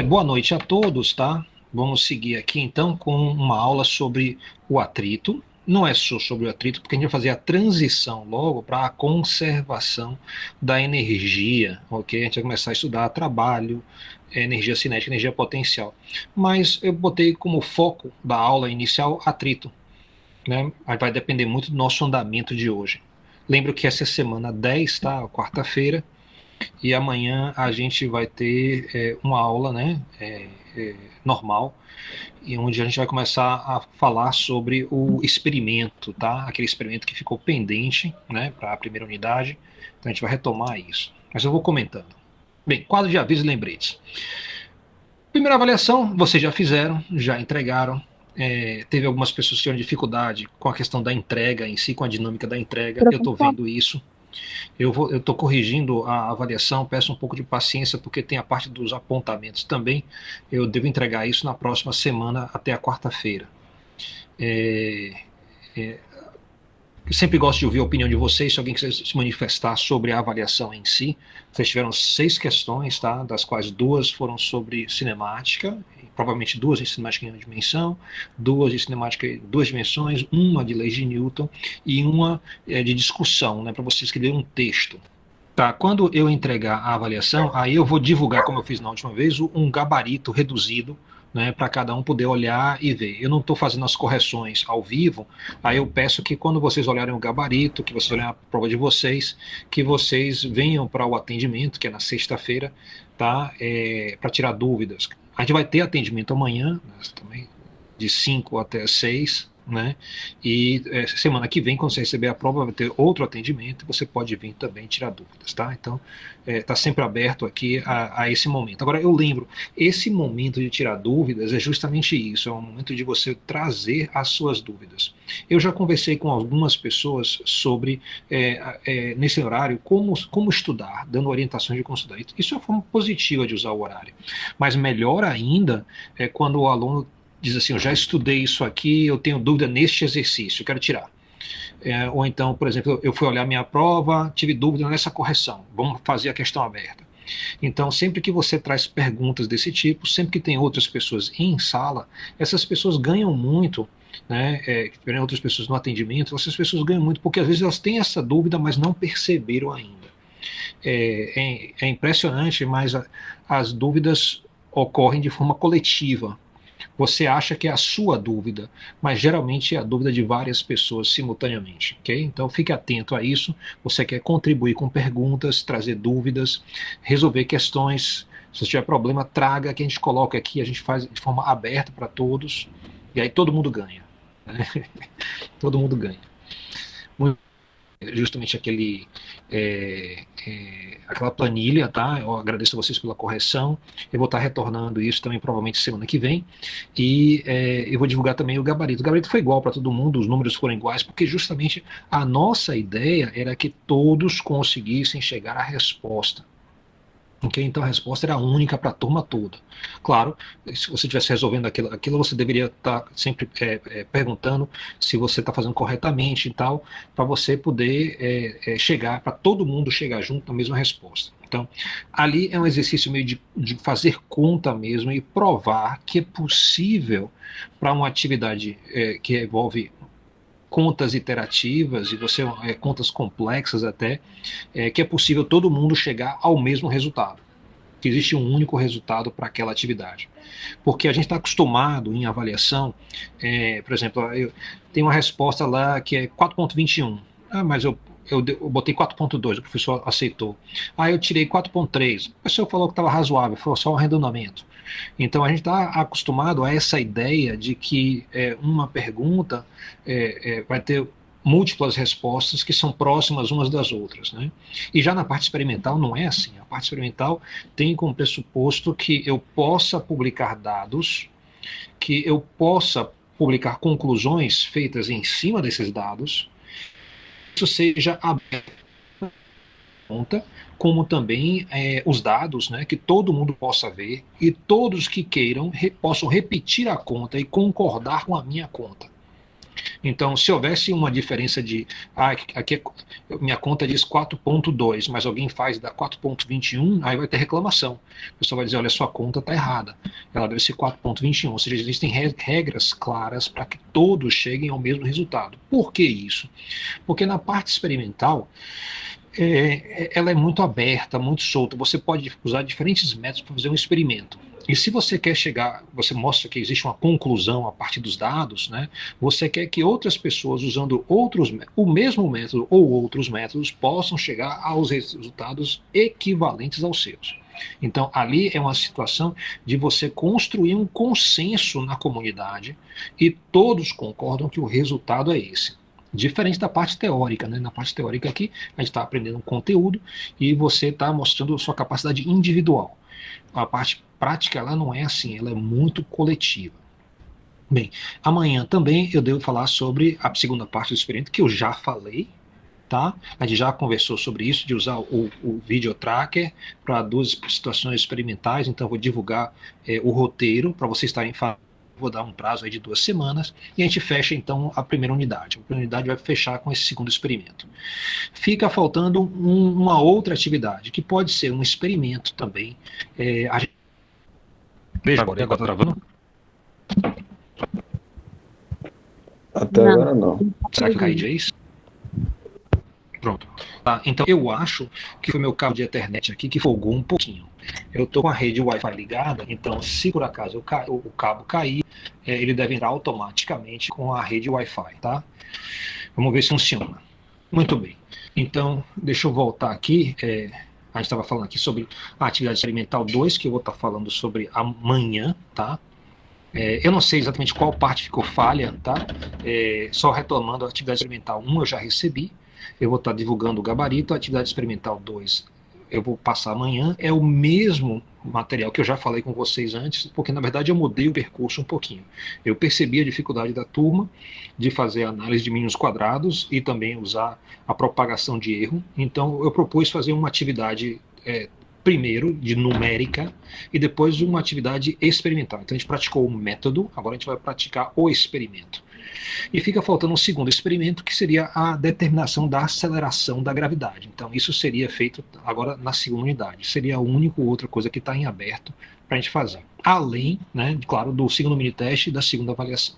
Boa noite a todos, tá? Vamos seguir aqui então com uma aula sobre o atrito. Não é só sobre o atrito, porque a gente vai fazer a transição logo para a conservação da energia, ok? A gente vai começar a estudar trabalho, energia cinética, energia potencial. Mas eu botei como foco da aula inicial atrito, né? Aí vai depender muito do nosso andamento de hoje. Lembro que essa é semana 10, tá? Quarta-feira. E amanhã a gente vai ter uma aula, né, normal, e onde a gente vai começar a falar sobre o experimento, tá? Aquele experimento que ficou pendente, né, para a primeira unidade. Então a gente vai retomar isso. Mas eu vou comentando. Bem, quadro de avisos e lembretes. Primeira avaliação, vocês já fizeram, já entregaram. Teve algumas pessoas que tiveram dificuldade com a questão da entrega em si, com a dinâmica da entrega. Eu estou Professor, vendo isso. Eu estou corrigindo a avaliação, peço um pouco de paciência, porque tem a parte dos apontamentos também. Eu devo entregar isso na próxima semana, até a quarta-feira. É, é, eu sempre gosto de ouvir a opinião de vocês, se alguém quiser se manifestar sobre a avaliação em si. Vocês tiveram 6 questões, tá? Das quais 2 foram sobre cinemática, provavelmente 2 em cinemática em uma dimensão, 2 de cinemática em 2 dimensões, uma de leis de Newton e uma de discussão, né? Para vocês escreverem um texto. Tá, quando eu entregar a avaliação, aí eu vou divulgar, como eu fiz na última vez, um gabarito reduzido, né, para cada um poder olhar e ver. Eu não estou fazendo as correções ao vivo, aí eu peço que quando vocês olharem o gabarito, que vocês olhem a prova de vocês, que vocês venham para o atendimento, que é na sexta-feira, tá, para tirar dúvidas. A gente vai ter atendimento amanhã, né, também, de 5 até 6, né? E semana que vem, quando você receber a prova, vai ter outro atendimento, você pode vir também tirar dúvidas, tá? Então, está sempre aberto aqui a esse momento. Agora, eu lembro, esse momento de tirar dúvidas é justamente isso, é um momento de você trazer as suas dúvidas. Eu já conversei com algumas pessoas sobre, nesse horário, como estudar, dando orientações de como estudar. Isso é uma forma positiva de usar o horário. Mas melhor ainda é quando o aluno diz assim, eu já estudei isso aqui, eu tenho dúvida neste exercício, eu quero tirar. Ou então, por exemplo, eu fui olhar minha prova, tive dúvida nessa correção, vamos fazer a questão aberta. Então, sempre que você traz perguntas desse tipo, sempre que tem outras pessoas em sala, essas pessoas ganham muito, né? Tiverem outras pessoas no atendimento, essas pessoas ganham muito, porque às vezes elas têm essa dúvida, mas não perceberam ainda. É impressionante, mas as dúvidas ocorrem de forma coletiva. Você acha que é a sua dúvida, mas geralmente é a dúvida de várias pessoas simultaneamente, ok? Então fique atento a isso. Você quer contribuir com perguntas, trazer dúvidas, resolver questões. Se você tiver problema, traga que a gente coloca aqui, a gente faz de forma aberta para todos, e aí todo mundo ganha. Né? Todo mundo ganha. Muito justamente aquela planilha, tá? Eu agradeço a vocês pela correção. Eu vou estar retornando isso também provavelmente semana que vem. E eu vou divulgar também o gabarito. O gabarito foi igual para todo mundo, os números foram iguais, porque justamente a nossa ideia era que todos conseguissem chegar à resposta. Ok, então a resposta era única para a turma toda. Claro, se você estivesse resolvendo aquilo você deveria estar sempre perguntando se você está fazendo corretamente e tal, para você poder chegar, para todo mundo chegar junto na mesma resposta. Então, ali é um exercício meio de fazer conta mesmo e provar que é possível para uma atividade que envolve contas iterativas e você contas complexas até, que é possível todo mundo chegar ao mesmo resultado, que existe um único resultado para aquela atividade. Porque a gente está acostumado em avaliação, por exemplo, tem uma resposta lá que é 4,21. Ah, mas eu botei 4,2, o professor aceitou. Ah, eu tirei 4,3. O professor falou que estava razoável, foi só um arredondamento. Então a gente está acostumado a essa ideia de que uma pergunta vai ter múltiplas respostas que são próximas umas das outras, né? E já na parte experimental não é assim. A parte experimental tem como pressuposto que eu possa publicar dados, que eu possa publicar conclusões feitas em cima desses dados, isso seja aberto conta, como também os dados, né, que todo mundo possa ver e todos que queiram possam repetir a conta e concordar com a minha conta. Então, se houvesse uma diferença de, aqui minha conta diz 4.2, mas alguém faz da 4.21, aí vai ter reclamação. O pessoal vai dizer, olha, sua conta está errada, ela deve ser 4.21, ou seja, existem regras claras para que todos cheguem ao mesmo resultado. Por que isso? Porque na parte experimental, ela é muito aberta, muito solta. Você pode usar diferentes métodos para fazer um experimento. E se você quer chegar, você mostra que existe uma conclusão a partir dos dados, né? Você quer que outras pessoas usando o mesmo método ou outros métodos possam chegar aos resultados equivalentes aos seus. Então, ali é uma situação de você construir um consenso na comunidade e todos concordam que o resultado é esse. Diferente da parte teórica, né? Na parte teórica aqui, a gente está aprendendo um conteúdo e você está mostrando a sua capacidade individual. A parte prática, ela não é assim, ela é muito coletiva. Bem, amanhã também eu devo falar sobre a segunda parte do experimento, que eu já falei, tá? A gente já conversou sobre isso, de usar o video tracker para 2 situações experimentais, então eu vou divulgar o roteiro para vocês estarem falando. Vou dar um prazo aí de 2 semanas e a gente fecha então a primeira unidade. A primeira unidade vai fechar com esse segundo experimento. Fica faltando uma outra atividade, que pode ser um experimento também. Veja agora está travando? Até não. Agora não. Será que o Raid é isso? Pronto. Tá, então eu acho que foi meu cabo de Ethernet aqui que folgou um pouquinho. Eu estou com a rede Wi-Fi ligada, então se por acaso o cabo cair, ele deve entrar automaticamente com a rede Wi-Fi, tá? Vamos ver se funciona. Muito bem. Então, deixa eu voltar aqui. A gente estava falando aqui sobre a atividade experimental 2, que eu vou estar falando sobre amanhã, tá? Eu não sei exatamente qual parte ficou falha, tá? Só retomando, a atividade experimental 1 eu já recebi. Eu vou estar divulgando o gabarito. A atividade experimental 2 eu vou passar amanhã. É o mesmo material que eu já falei com vocês antes, porque na verdade eu mudei o percurso um pouquinho. Eu percebi a dificuldade da turma de fazer análise de mínimos quadrados e também usar a propagação de erro. Então eu propus fazer uma atividade primeiro de numérica e depois uma atividade experimental. Então a gente praticou o método, agora a gente vai praticar o experimento. E fica faltando um segundo experimento, que seria a determinação da aceleração da gravidade. Então isso seria feito agora na segunda unidade. Seria a única outra coisa que está em aberto para a gente fazer. Além, né, claro, do segundo mini-teste e da segunda avaliação.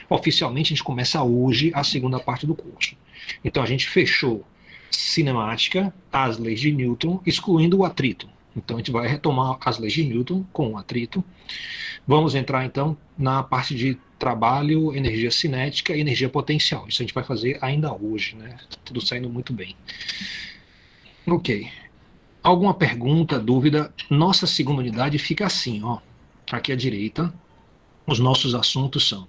Oficialmente a gente começa hoje a segunda parte do curso. Então a gente fechou cinemática, as leis de Newton, excluindo o atrito. Então a gente vai retomar as leis de Newton com o atrito. Vamos entrar então na parte de trabalho, energia cinética e energia potencial. Isso a gente vai fazer ainda hoje, né? Tudo saindo muito bem. Ok. Alguma pergunta, dúvida? Nossa segunda unidade fica assim, ó. Aqui à direita, os nossos assuntos são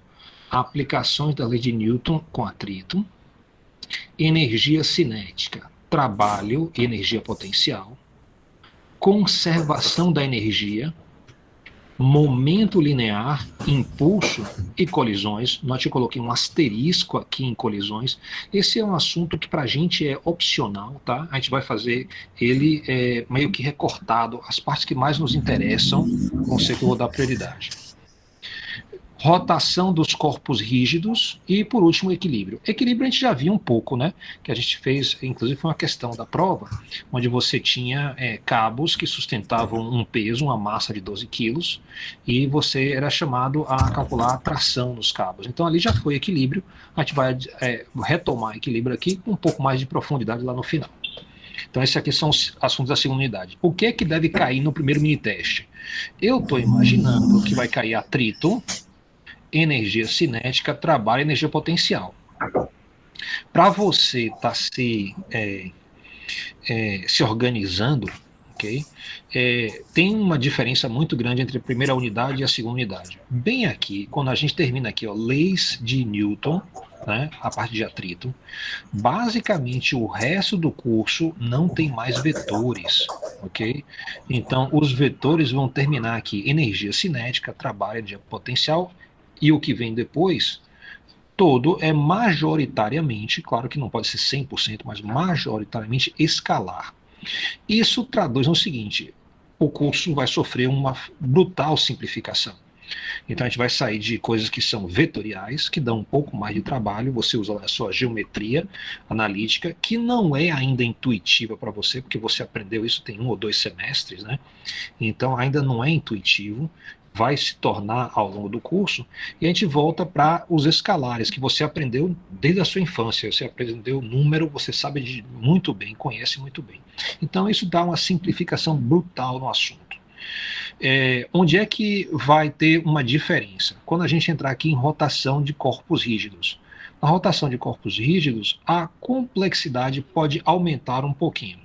aplicações da lei de Newton com atrito, energia cinética, trabalho e energia potencial, conservação da energia, momento linear, impulso e colisões. Note, eu coloquei um asterisco aqui em colisões. Esse é um assunto que para a gente é opcional, tá? A gente vai fazer ele meio que recortado. As partes que mais nos interessam vão ser que eu vou dar prioridade. Rotação dos corpos rígidos e, por último, equilíbrio. Equilíbrio a gente já viu um pouco, né? Que a gente fez, inclusive foi uma questão da prova, onde você tinha cabos que sustentavam um peso, uma massa de 12 quilos, e você era chamado a calcular a tração nos cabos. Então ali já foi equilíbrio. A gente vai retomar equilíbrio aqui com um pouco mais de profundidade lá no final. Então esses aqui são os assuntos da segunda unidade. O que é que deve cair no primeiro mini-teste? Eu estou imaginando que vai cair atrito, energia cinética, trabalho e energia potencial. Para você estar se organizando, ok? Tem uma diferença muito grande entre a primeira unidade e a segunda unidade. Bem aqui, quando a gente termina aqui, ó, leis de Newton, né, a parte de atrito, basicamente o resto do curso não tem mais vetores, ok? Então os vetores vão terminar aqui, energia cinética, trabalho, energia potencial. E o que vem depois, todo é majoritariamente, claro que não pode ser 100%, mas majoritariamente escalar. Isso traduz no seguinte: o curso vai sofrer uma brutal simplificação. Então a gente vai sair de coisas que são vetoriais, que dão um pouco mais de trabalho, você usa a sua geometria analítica, que não é ainda intuitiva para você, porque você aprendeu isso tem 1 ou 2 semestres, né? Então ainda não é intuitivo, vai se tornar ao longo do curso, e a gente volta para os escalares, que você aprendeu desde a sua infância, você aprendeu número, você sabe muito bem, conhece muito bem. Então isso dá uma simplificação brutal no assunto. Onde é que vai ter uma diferença? Quando a gente entrar aqui em rotação de corpos rígidos. Na rotação de corpos rígidos, a complexidade pode aumentar um pouquinho.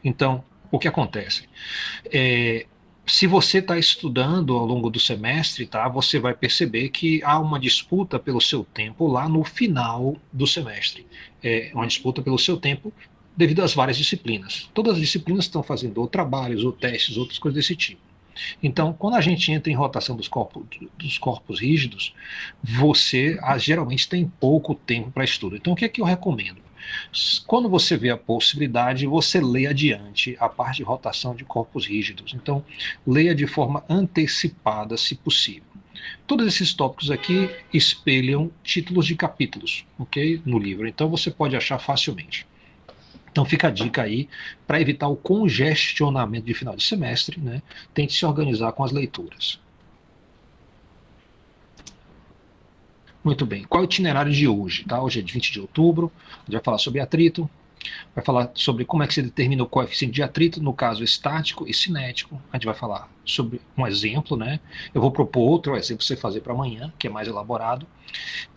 Então, o que acontece? Se você está estudando ao longo do semestre, tá, você vai perceber que há uma disputa pelo seu tempo lá no final do semestre. É uma disputa pelo seu tempo devido às várias disciplinas. Todas as disciplinas estão fazendo ou trabalhos, ou testes, outras coisas desse tipo. Então, quando a gente entra em rotação dos corpos rígidos, você geralmente tem pouco tempo para estudo. Então, o que é que eu recomendo? Quando você vê a possibilidade, você lê adiante a parte de rotação de corpos rígidos. Então, leia de forma antecipada, se possível. Todos esses tópicos aqui espelham títulos de capítulos, ok? No livro. Então, você pode achar facilmente. Então fica a dica aí, para evitar o congestionamento de final de semestre, né? Tente se organizar com as leituras. Muito bem, qual é o itinerário de hoje? Tá? Hoje é de 20 de outubro, a gente vai falar sobre atrito, vai falar sobre como é que se determina o coeficiente de atrito, no caso estático e cinético, a gente vai falar sobre um exemplo, né? Eu vou propor outro exemplo para você fazer para amanhã, que é mais elaborado,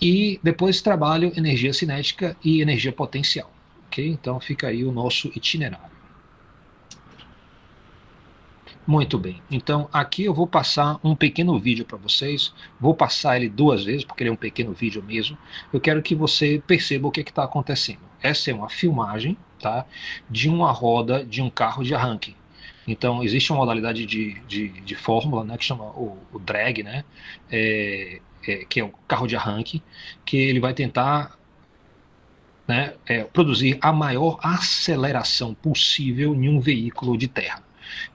e depois trabalho energia cinética e energia potencial. Ok? Então fica aí o nosso itinerário. Muito bem. Então aqui eu vou passar um pequeno vídeo para vocês. Vou passar ele 2 vezes, porque ele é um pequeno vídeo mesmo. Eu quero que você perceba o que está acontecendo. Essa é uma filmagem, tá, de uma roda de um carro de arranque. Então existe uma modalidade de fórmula, né, que chama o drag, né, que é o carro de arranque, que ele vai tentar, né, produzir a maior aceleração possível em um veículo de terra.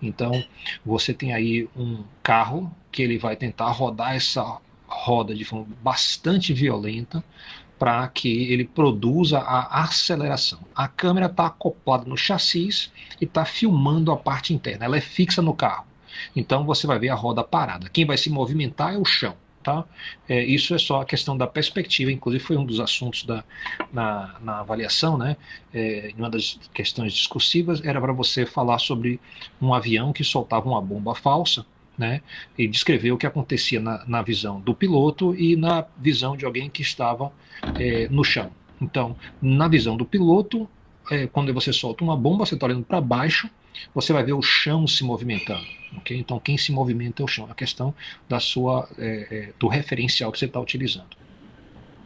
Então, você tem aí um carro que ele vai tentar rodar essa roda de forma bastante violenta para que ele produza a aceleração. A câmera está acoplada no chassi e está filmando a parte interna. Ela é fixa no carro. Então, você vai ver a roda parada. Quem vai se movimentar é o chão. Tá? Isso é só a questão da perspectiva, inclusive foi um dos assuntos na avaliação, né? Uma das questões discursivas era para você falar sobre um avião que soltava uma bomba falsa, né? E descrever o que acontecia na visão do piloto e na visão de alguém que estava no chão. Então, na visão do piloto, quando você solta uma bomba, você está olhando para baixo, você vai ver o chão se movimentando. Okay? Então, quem se movimenta é o chão. É a questão do referencial que você está utilizando.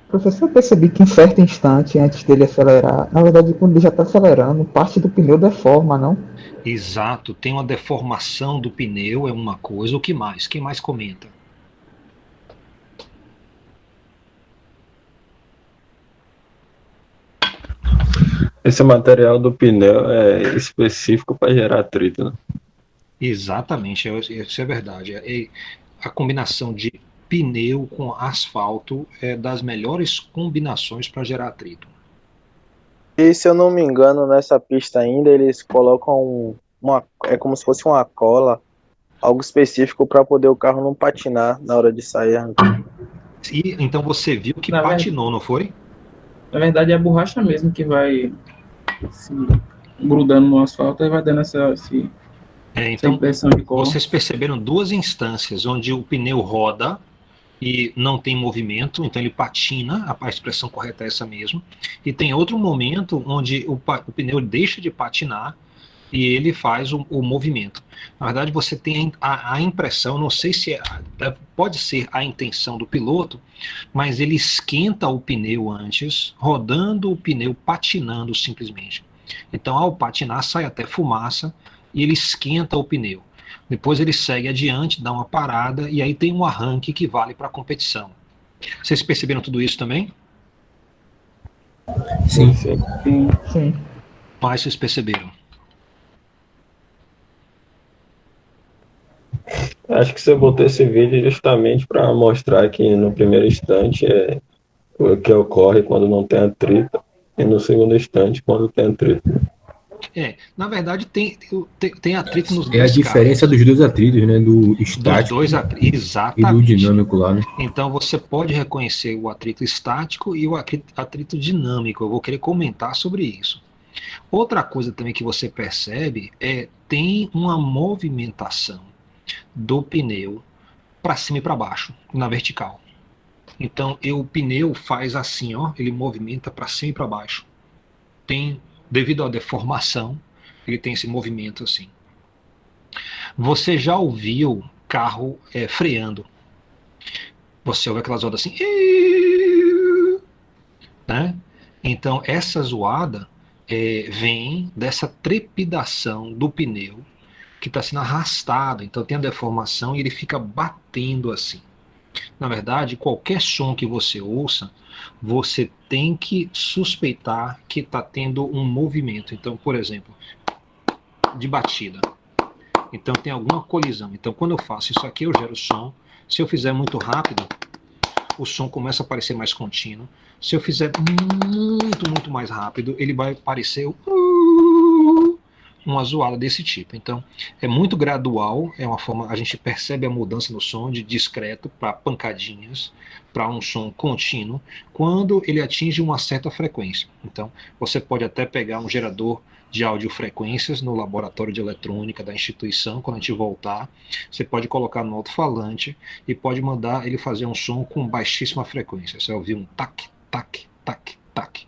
Professor, eu percebi que em certo instante, antes dele acelerar, na verdade, quando ele já está acelerando, parte do pneu deforma, não? Exato. Tem uma deformação do pneu, é uma coisa. O que mais? Quem mais comenta? Esse material do pneu é específico para gerar atrito, né? Exatamente, isso é verdade. A combinação de pneu com asfalto é das melhores combinações para gerar atrito. E se eu não me engano, nessa pista ainda eles colocam é como se fosse uma cola, algo específico para poder o carro não patinar na hora de sair. E então você viu que patinou, não foi? Na verdade é a borracha mesmo que vai se grudando no asfalto e vai dando essa impressão de cola. Vocês perceberam 2 instâncias onde o pneu roda e não tem movimento, então ele patina, a expressão correta é essa mesmo, e tem outro momento onde o pneu deixa de patinar e ele faz o movimento. Na verdade, você tem a impressão, não sei se pode ser a intenção do piloto, mas ele esquenta o pneu antes, rodando o pneu, patinando simplesmente. Então, ao patinar, sai até fumaça e ele esquenta o pneu. Depois ele segue adiante, dá uma parada e aí tem um arranque que vale para a competição. Vocês perceberam tudo isso também? Sim. Sim. Mas vocês perceberam? Acho que você botou esse vídeo justamente para mostrar que no primeiro instante é o que ocorre quando não tem atrito, e no segundo instante quando tem atrito. Na verdade tem atrito nos É dois a diferença casos. dos dois atritos, né? Do Dos estático dois e do exatamente. dinâmico lá, né? Então você pode reconhecer o atrito estático e o atrito dinâmico. Eu vou querer comentar sobre isso. Outra coisa também que você percebe tem uma movimentação do pneu para cima e para baixo, na vertical. Então o pneu faz assim, ó, ele movimenta para cima e para baixo. Devido à deformação, ele tem esse movimento assim. Você já ouviu carro freando? Você ouve aquelas zoadas assim, né? Então essa zoada vem dessa trepidação do pneu que está sendo arrastado, então tem a deformação e ele fica batendo assim. Na verdade, qualquer som que você ouça, você tem que suspeitar que está tendo um movimento. Então, por exemplo, de batida. Então tem alguma colisão. Então quando eu faço isso aqui, eu gero som. Se eu fizer muito rápido, o som começa a parecer mais contínuo. Se eu fizer muito mais rápido, ele vai parecer uma zoada desse tipo. Então é muito gradual, é uma forma, a gente percebe a mudança no som de discreto para pancadinhas, para um som contínuo, quando ele atinge uma certa frequência. Então você pode até pegar um gerador de audiofrequências no laboratório de eletrônica da instituição, quando a gente voltar, você pode colocar no alto-falante e pode mandar ele fazer um som com baixíssima frequência. Você vai ouvir um tac, tac, tac, tac.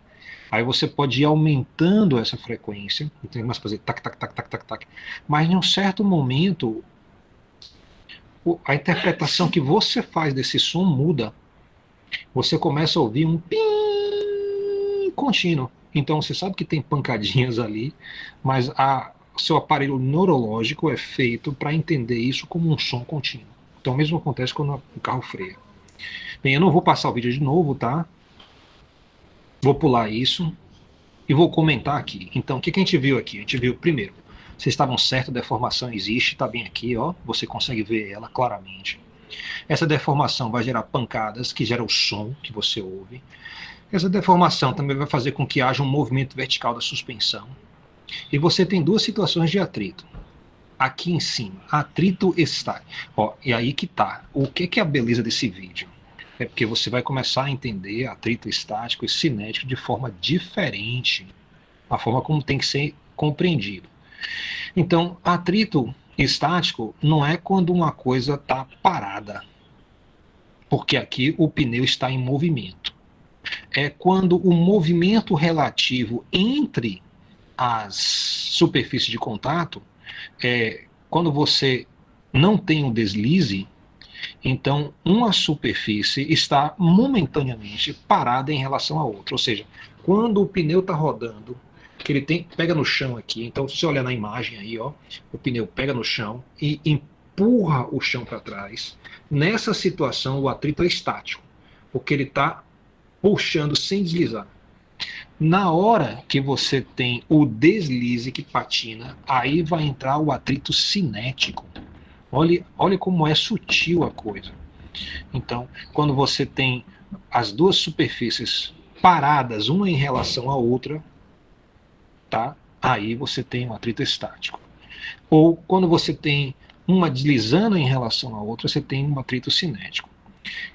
Aí você pode ir aumentando essa frequência, então começa a fazer tac, tac, tac, tac, tac, tac. Mas em um certo momento, a interpretação que você faz desse som muda. Você começa a ouvir um pim contínuo. Então você sabe que tem pancadinhas ali, mas o seu aparelho neurológico é feito para entender isso como um som contínuo. Então o mesmo acontece quando o carro freia. Bem, eu não vou passar o vídeo de novo, tá? Vou pular isso e vou comentar aqui. Então o que a gente viu aqui? A gente viu primeiro, vocês estavam certos, a deformação existe, está bem aqui, ó, você consegue ver ela claramente. Essa deformação vai gerar pancadas, que gera o som que você ouve. Essa deformação também vai fazer com que haja um movimento vertical da suspensão. E você tem duas situações de atrito. Aqui em cima, atrito estático. Ó, e aí que tá. O que é a beleza desse vídeo? É porque você vai começar a entender atrito estático e cinético de forma diferente. A forma como tem que ser compreendido. Então, atrito estático não é quando uma coisa está parada. Porque aqui o pneu está em movimento. É quando o movimento relativo entre as superfícies de contato, quando você não tem um deslize, então uma superfície está momentaneamente parada em relação à outra. Ou seja, quando o pneu está rodando, que ele pega no chão aqui, então se você olhar na imagem aí, ó, o pneu pega no chão e empurra o chão para trás. Nessa situação o atrito é estático, porque ele está puxando sem deslizar. Na hora que você tem o deslize que patina, aí vai entrar o atrito cinético. Olha como é sutil a coisa. Então, quando você tem as duas superfícies paradas, uma em relação à outra, tá? Aí você tem um atrito estático. Ou quando você tem uma deslizando em relação à outra, você tem um atrito cinético.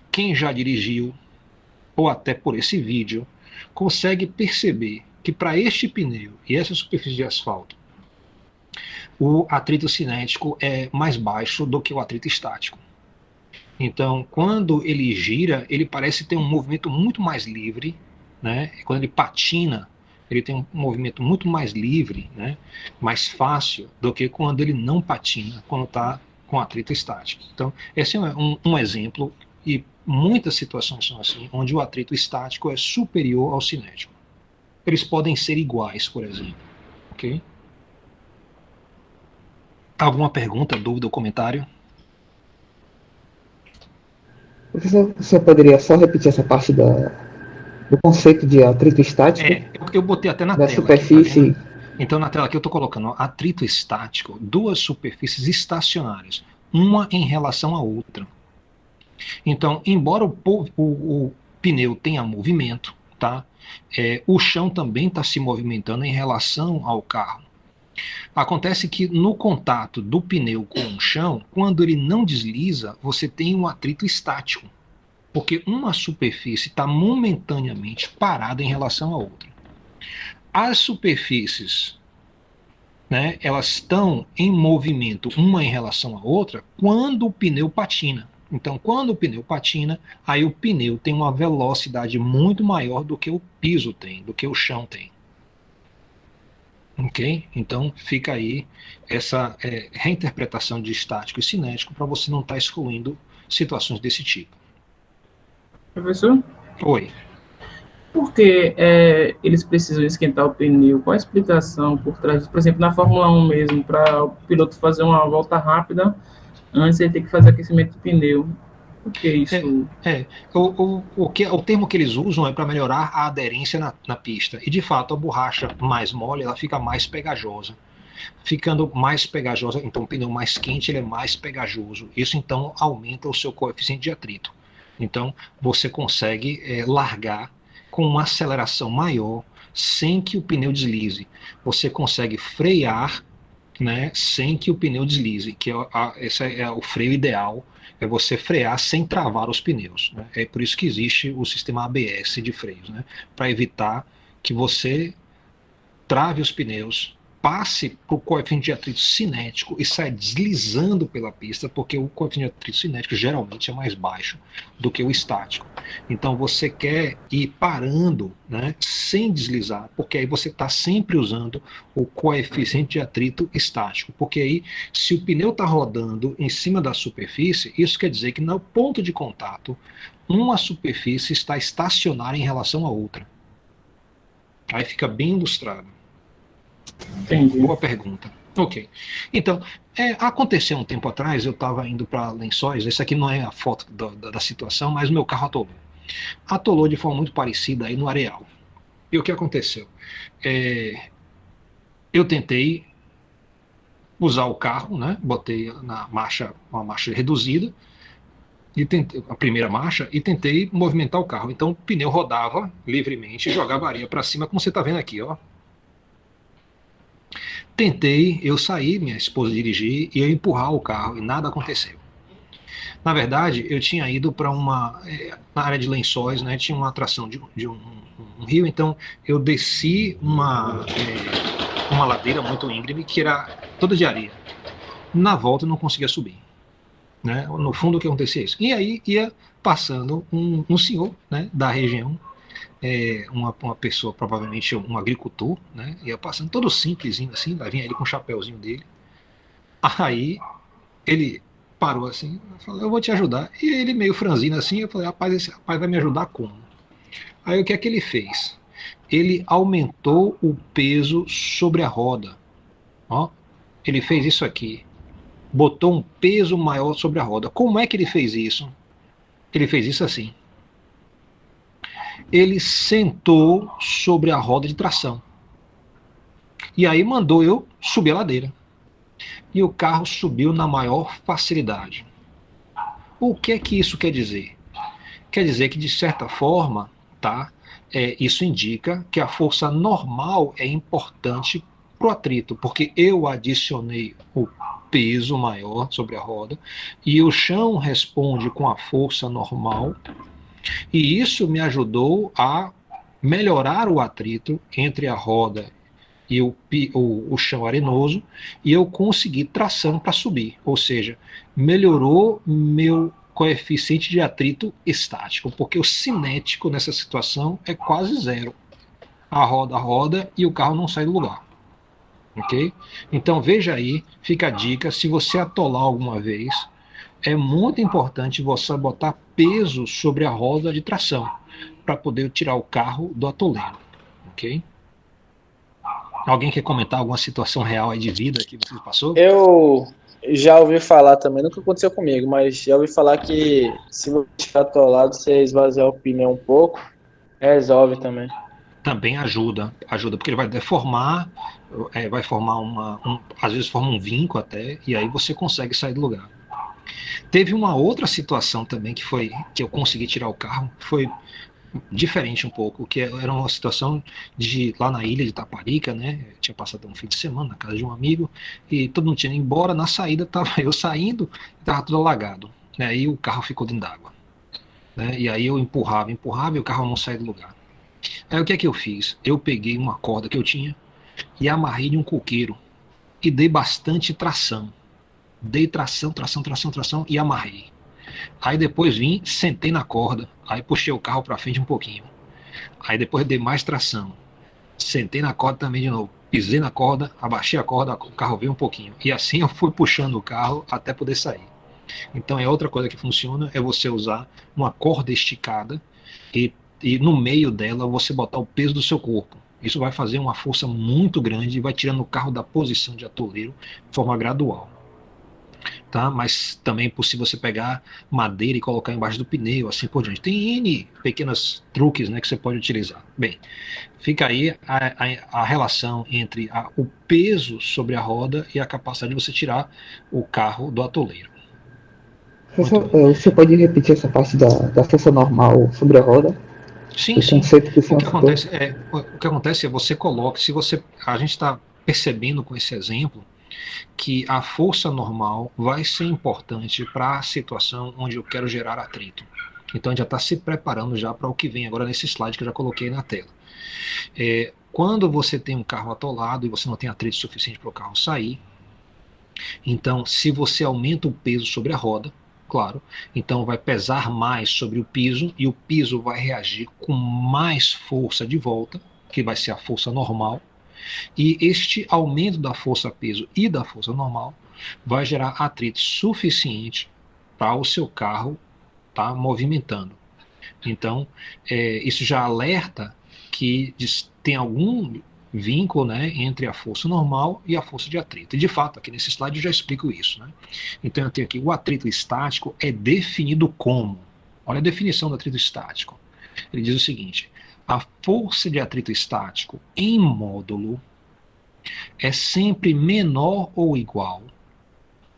Quem já dirigiu, ou até por esse vídeo, consegue perceber que para este pneu e essa superfície de asfalto, o atrito cinético é mais baixo do que o atrito estático. Então, quando ele gira, ele parece ter um movimento muito mais livre, né? Quando ele patina, ele tem um movimento muito mais livre, né? Mais fácil do que quando ele não patina, quando está com atrito estático. Então, esse é um exemplo, e muitas situações são assim, onde o atrito estático é superior ao cinético. Eles podem ser iguais, por exemplo. Ok? Alguma pergunta, dúvida ou comentário? Professor, você poderia só repetir essa parte do conceito de atrito estático? Eu botei até na da tela. Superfície. Aqui, tá? Então, na tela aqui eu estou colocando atrito estático, duas superfícies estacionárias. uma em relação à outra. Então, embora o pneu tenha movimento, tá? O chão também está se movimentando em relação ao carro. Acontece que no contato do pneu com o chão, quando ele não desliza, você tem um atrito estático, porque uma superfície está momentaneamente parada em relação à outra. As superfícies, né, elas estão em movimento uma em relação à outra quando o pneu patina. Então, quando o pneu patina, aí o pneu tem uma velocidade muito maior do que o piso tem, do que o chão tem. Ok? Então, fica aí essa reinterpretação de estático e cinético para você não estar excluindo situações desse tipo. Professor? Oi. Por que eles precisam esquentar o pneu? Qual a explicação por trás disso? Por exemplo, na Fórmula 1 mesmo, para o piloto fazer uma volta rápida, antes ele tem que fazer aquecimento do pneu. Por que isso? O termo que eles usam é para melhorar a aderência na pista. E, de fato, a borracha mais mole, ela fica mais pegajosa. Ficando mais pegajosa, então o pneu mais quente, ele é mais pegajoso. Isso, então, aumenta o seu coeficiente de atrito. Então, você consegue largar com uma aceleração maior, sem que o pneu deslize. Você consegue frear, né, sem que o pneu deslize, que esse é o freio ideal, é você frear sem travar os pneus. Né? É por isso que existe o sistema ABS de freios, né, para evitar que você trave os pneus, passe para o coeficiente de atrito cinético e saia deslizando pela pista, porque o coeficiente de atrito cinético geralmente é mais baixo do que o estático. Então você quer ir parando, né, sem deslizar, porque aí você está sempre usando o coeficiente de atrito estático, porque aí se o pneu está rodando em cima da superfície, isso quer dizer que no ponto de contato, uma superfície está estacionária em relação à outra. Aí fica bem ilustrado. Entendi. Boa pergunta. Ok. Então, aconteceu um tempo atrás, eu estava indo para Lençóis, essa aqui não é a foto da situação, mas o meu carro atolou. Atolou de forma muito parecida aí no areal. E o que aconteceu? Eu tentei usar o carro, né? Botei na marcha, uma marcha reduzida, e tentei, a primeira marcha, e tentei movimentar o carro. Então o pneu rodava livremente, jogava areia para cima, como você está vendo aqui, ó. Tentei, eu saí, minha esposa dirigir e eu empurrar o carro e nada aconteceu. Na verdade, eu tinha ido para na área de Lençóis, né, tinha uma atração de um rio, então eu desci uma ladeira muito íngreme que era toda de areia. Na volta eu não conseguia subir. Né? No fundo, o que acontecia é isso. E aí ia passando um senhor, né, da região, uma pessoa, provavelmente um agricultor, né, ia passando todo simplesinho assim, vinha ele com o chapéuzinho dele. Aí ele parou assim, falou, eu vou te ajudar. E ele meio franzino assim, eu falei, rapaz, esse rapaz vai me ajudar como? Aí o que é que ele fez? Ele aumentou o peso sobre a roda. Ó, ele fez isso aqui. Botou um peso maior sobre a roda. Como é que ele fez isso? Ele fez isso assim. Ele sentou sobre a roda de tração. E aí mandou eu subir a ladeira. E o carro subiu na maior facilidade. O que é que isso quer dizer? Quer dizer que, de certa forma, tá, isso indica que a força normal é importante para o atrito, porque eu adicionei o peso maior sobre a roda e o chão responde com a força normal, e isso me ajudou a melhorar o atrito entre a roda e o chão arenoso, e eu consegui tração para subir, ou seja, melhorou meu coeficiente de atrito estático, porque o cinético nessa situação é quase zero. A roda roda e o carro não sai do lugar. Ok? Então veja aí, fica a dica, se você atolar alguma vez, é muito importante você botar peso sobre a roda de tração, para poder tirar o carro do atoleiro. Ok? Alguém quer comentar alguma situação real aí de vida que você passou? Eu já ouvi falar também, nunca aconteceu comigo, mas já ouvi falar que se você ficar atolado, você esvaziar o pneu um pouco, resolve também. Também ajuda, porque ele vai deformar, vai formar às vezes forma um vinco até, e aí você consegue sair do lugar. Teve uma outra situação também que eu consegui tirar o carro, foi diferente um pouco, que era uma situação de lá na ilha de Taparica, né? Eu tinha passado um fim de semana na casa de um amigo e todo mundo tinha ido embora. Na saída tava eu saindo, estava tudo alagado, né? E o carro ficou dentro d'água, né? E aí eu empurrava e o carro não saía do lugar. Aí o que é que eu fiz? Eu peguei uma corda que eu tinha e amarrei de um coqueiro e dei bastante tração. Dei tração e amarrei. Aí depois vim, sentei na corda, aí puxei o carro para frente um pouquinho. Aí depois dei mais tração, sentei na corda também de novo, pisei na corda, abaixei a corda, o carro veio um pouquinho. E assim eu fui puxando o carro até poder sair. Então é outra coisa que funciona, é você usar uma corda esticada e no meio dela você botar o peso do seu corpo. Isso vai fazer uma força muito grande e vai tirando o carro da posição de atoleiro de forma gradual. Tá? Mas também é possível você pegar madeira e colocar embaixo do pneu, assim por diante. Tem N pequenos truques, né, que você pode utilizar. Bem, fica aí a relação entre o peso sobre a roda e a capacidade de você tirar o carro do atoleiro. Você pode repetir essa parte da força normal sobre a roda? Sim, O sim. conceito que o senhor citou? O que acontece é você coloca, a gente está percebendo com esse exemplo que a força normal vai ser importante para a situação onde eu quero gerar atrito. Então a gente já está se preparando já para o que vem agora nesse slide que eu já coloquei na tela. Quando você tem um carro atolado e você não tem atrito suficiente para o carro sair, então se você aumenta o peso sobre a roda, claro, então vai pesar mais sobre o piso e o piso vai reagir com mais força de volta, que vai ser a força normal. E este aumento da força-peso e da força normal vai gerar atrito suficiente para o seu carro estar movimentando. Então, isso já alerta que tem algum vínculo, né, entre a força normal e a força de atrito. E, de fato, aqui nesse slide eu já explico isso. Né? Então, eu tenho aqui, o atrito estático é definido como? Olha a definição do atrito estático. Ele diz o seguinte: a força de atrito estático em módulo é sempre menor ou igual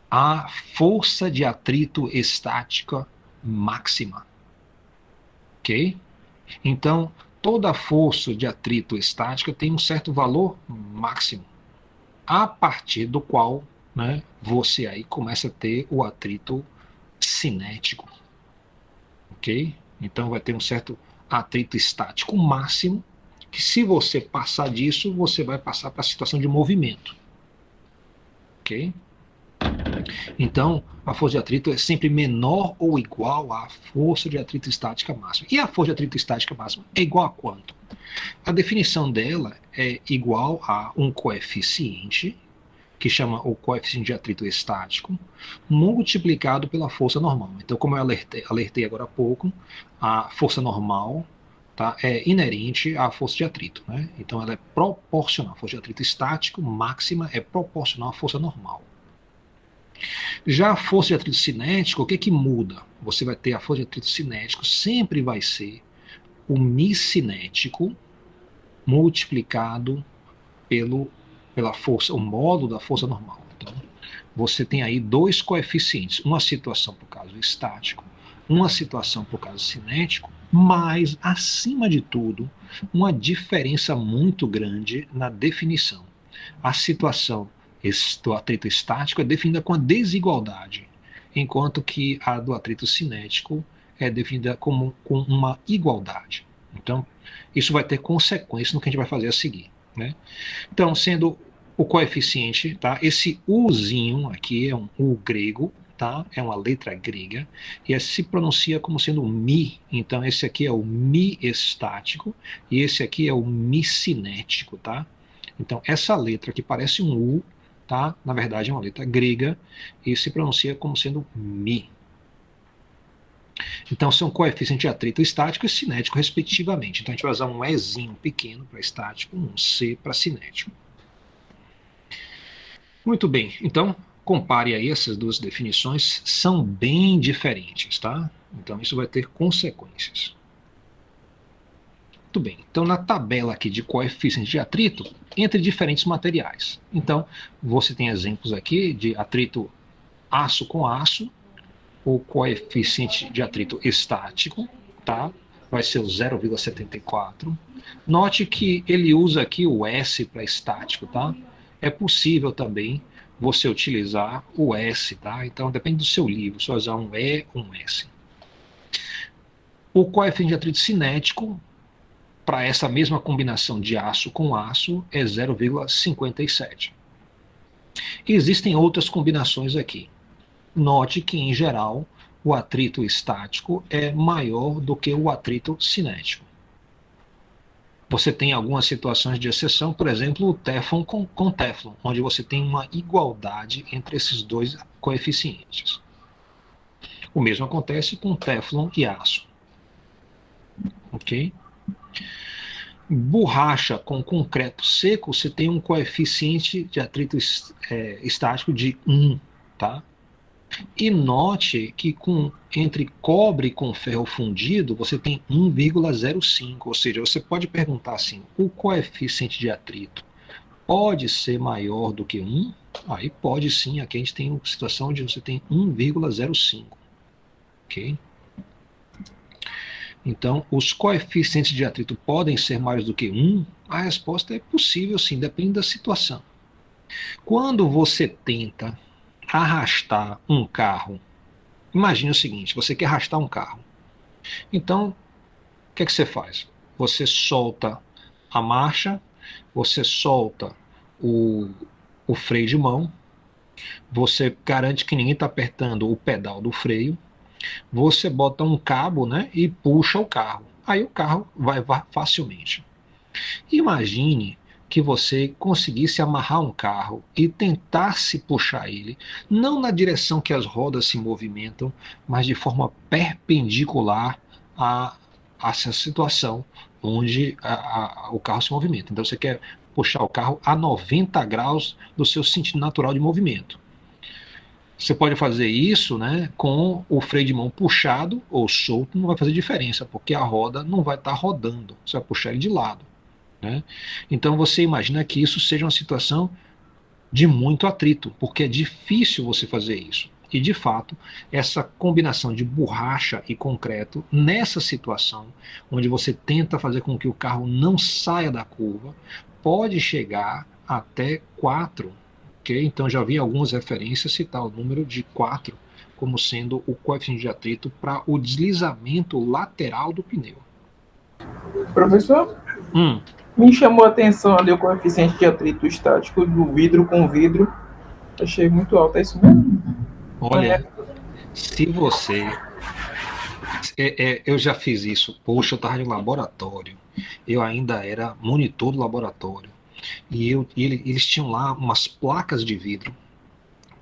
à força de atrito estática máxima. Ok? Então, toda força de atrito estática tem um certo valor máximo, a partir do qual, né, você aí começa a ter o atrito cinético. Ok? Então vai ter um certo atrito estático máximo, que se você passar disso, você vai passar para a situação de movimento. Ok? Então, a força de atrito é sempre menor ou igual à força de atrito estática máxima. E a força de atrito estática máxima é igual a quanto? A definição dela é igual a um coeficiente, que chama o coeficiente de atrito estático, multiplicado pela força normal. Então, como eu alertei agora há pouco, a força normal, tá, é inerente à força de atrito. Né? Então, ela é proporcional. A força de atrito estático máxima é proporcional à força normal. Já a força de atrito cinético, o que muda? Você vai ter a força de atrito cinético, sempre vai ser o mi cinético multiplicado pela força, o módulo da força normal. Então, você tem aí dois coeficientes, uma situação para o caso estático, uma situação para o caso cinético, mas, acima de tudo, uma diferença muito grande na definição. A situação do atrito estático é definida com a desigualdade, enquanto que a do atrito cinético é definida com uma igualdade. Então, isso vai ter consequências no que a gente vai fazer a seguir. Né? Então, sendo o coeficiente, tá? Esse Uzinho aqui é um U grego, tá? É uma letra grega, e se pronuncia como sendo Mi. Então, esse aqui é o Mi estático, e esse aqui é o Mi cinético, tá? Então, essa letra que parece um U, tá? Na verdade é uma letra grega, e se pronuncia como sendo Mi. Então, são coeficientes de atrito estático e cinético, respectivamente. Então, a gente vai usar um Ezinho pequeno para estático, um C para cinético. Muito bem. Então, compare aí essas duas definições, são bem diferentes, tá? Então, isso vai ter consequências. Muito bem. Então, na tabela aqui de coeficientes de atrito, entre diferentes materiais. Então, você tem exemplos aqui de atrito aço com aço, o coeficiente de atrito estático, tá? Vai ser o 0,74. Note que ele usa aqui o S para estático, tá? É possível também você utilizar o S, tá? Então depende do seu livro, se você usar um E ou um S. O coeficiente de atrito cinético, para essa mesma combinação de aço com aço, é 0,57. Existem outras combinações aqui. Note que, em geral, o atrito estático é maior do que o atrito cinético. Você tem algumas situações de exceção, por exemplo, o Teflon com Teflon, onde você tem uma igualdade entre esses dois coeficientes. O mesmo acontece com Teflon e aço. Ok? Borracha com concreto seco, você tem um coeficiente de atrito estático de 1, tá? E note que entre cobre com ferro fundido, você tem 1,05, ou seja, você pode perguntar assim, o coeficiente de atrito pode ser maior do que 1? Aí pode sim, aqui a gente tem uma situação onde você tem 1,05, ok? Então, os coeficientes de atrito podem ser maiores do que 1? A resposta é possível sim, depende da situação. Quando você tenta arrastar um carro, imagine o seguinte, você quer arrastar um carro. Então, o que é que você faz? Você solta a marcha, você solta o freio de mão, você garante que ninguém está apertando o pedal do freio, você bota um cabo, né, e puxa o carro. Aí o carro vai facilmente. Imagine que você conseguisse amarrar um carro e tentasse puxar ele, não na direção que as rodas se movimentam, mas de forma perpendicular a essa situação onde o carro se movimenta. Então você quer puxar o carro a 90 graus do seu sentido natural de movimento. Você pode fazer isso, né, com o freio de mão puxado ou solto, não vai fazer diferença, porque a roda não vai estar rodando, você vai puxar ele de lado. Né? Então você imagina que isso seja uma situação de muito atrito, porque é difícil você fazer isso. E de fato, essa combinação de borracha e concreto, nessa situação, onde você tenta fazer com que o carro não saia da curva, pode chegar até 4. Okay? Então já vi algumas referências citar o número de 4 como sendo o coeficiente de atrito para o deslizamento lateral do pneu. Professor? Me chamou a atenção ali o coeficiente de atrito estático do vidro com vidro. Achei muito alto, é isso mesmo? Olha, se você... eu já fiz isso. Poxa, eu estava no laboratório. Eu ainda era monitor do laboratório. E eles tinham lá umas placas de vidro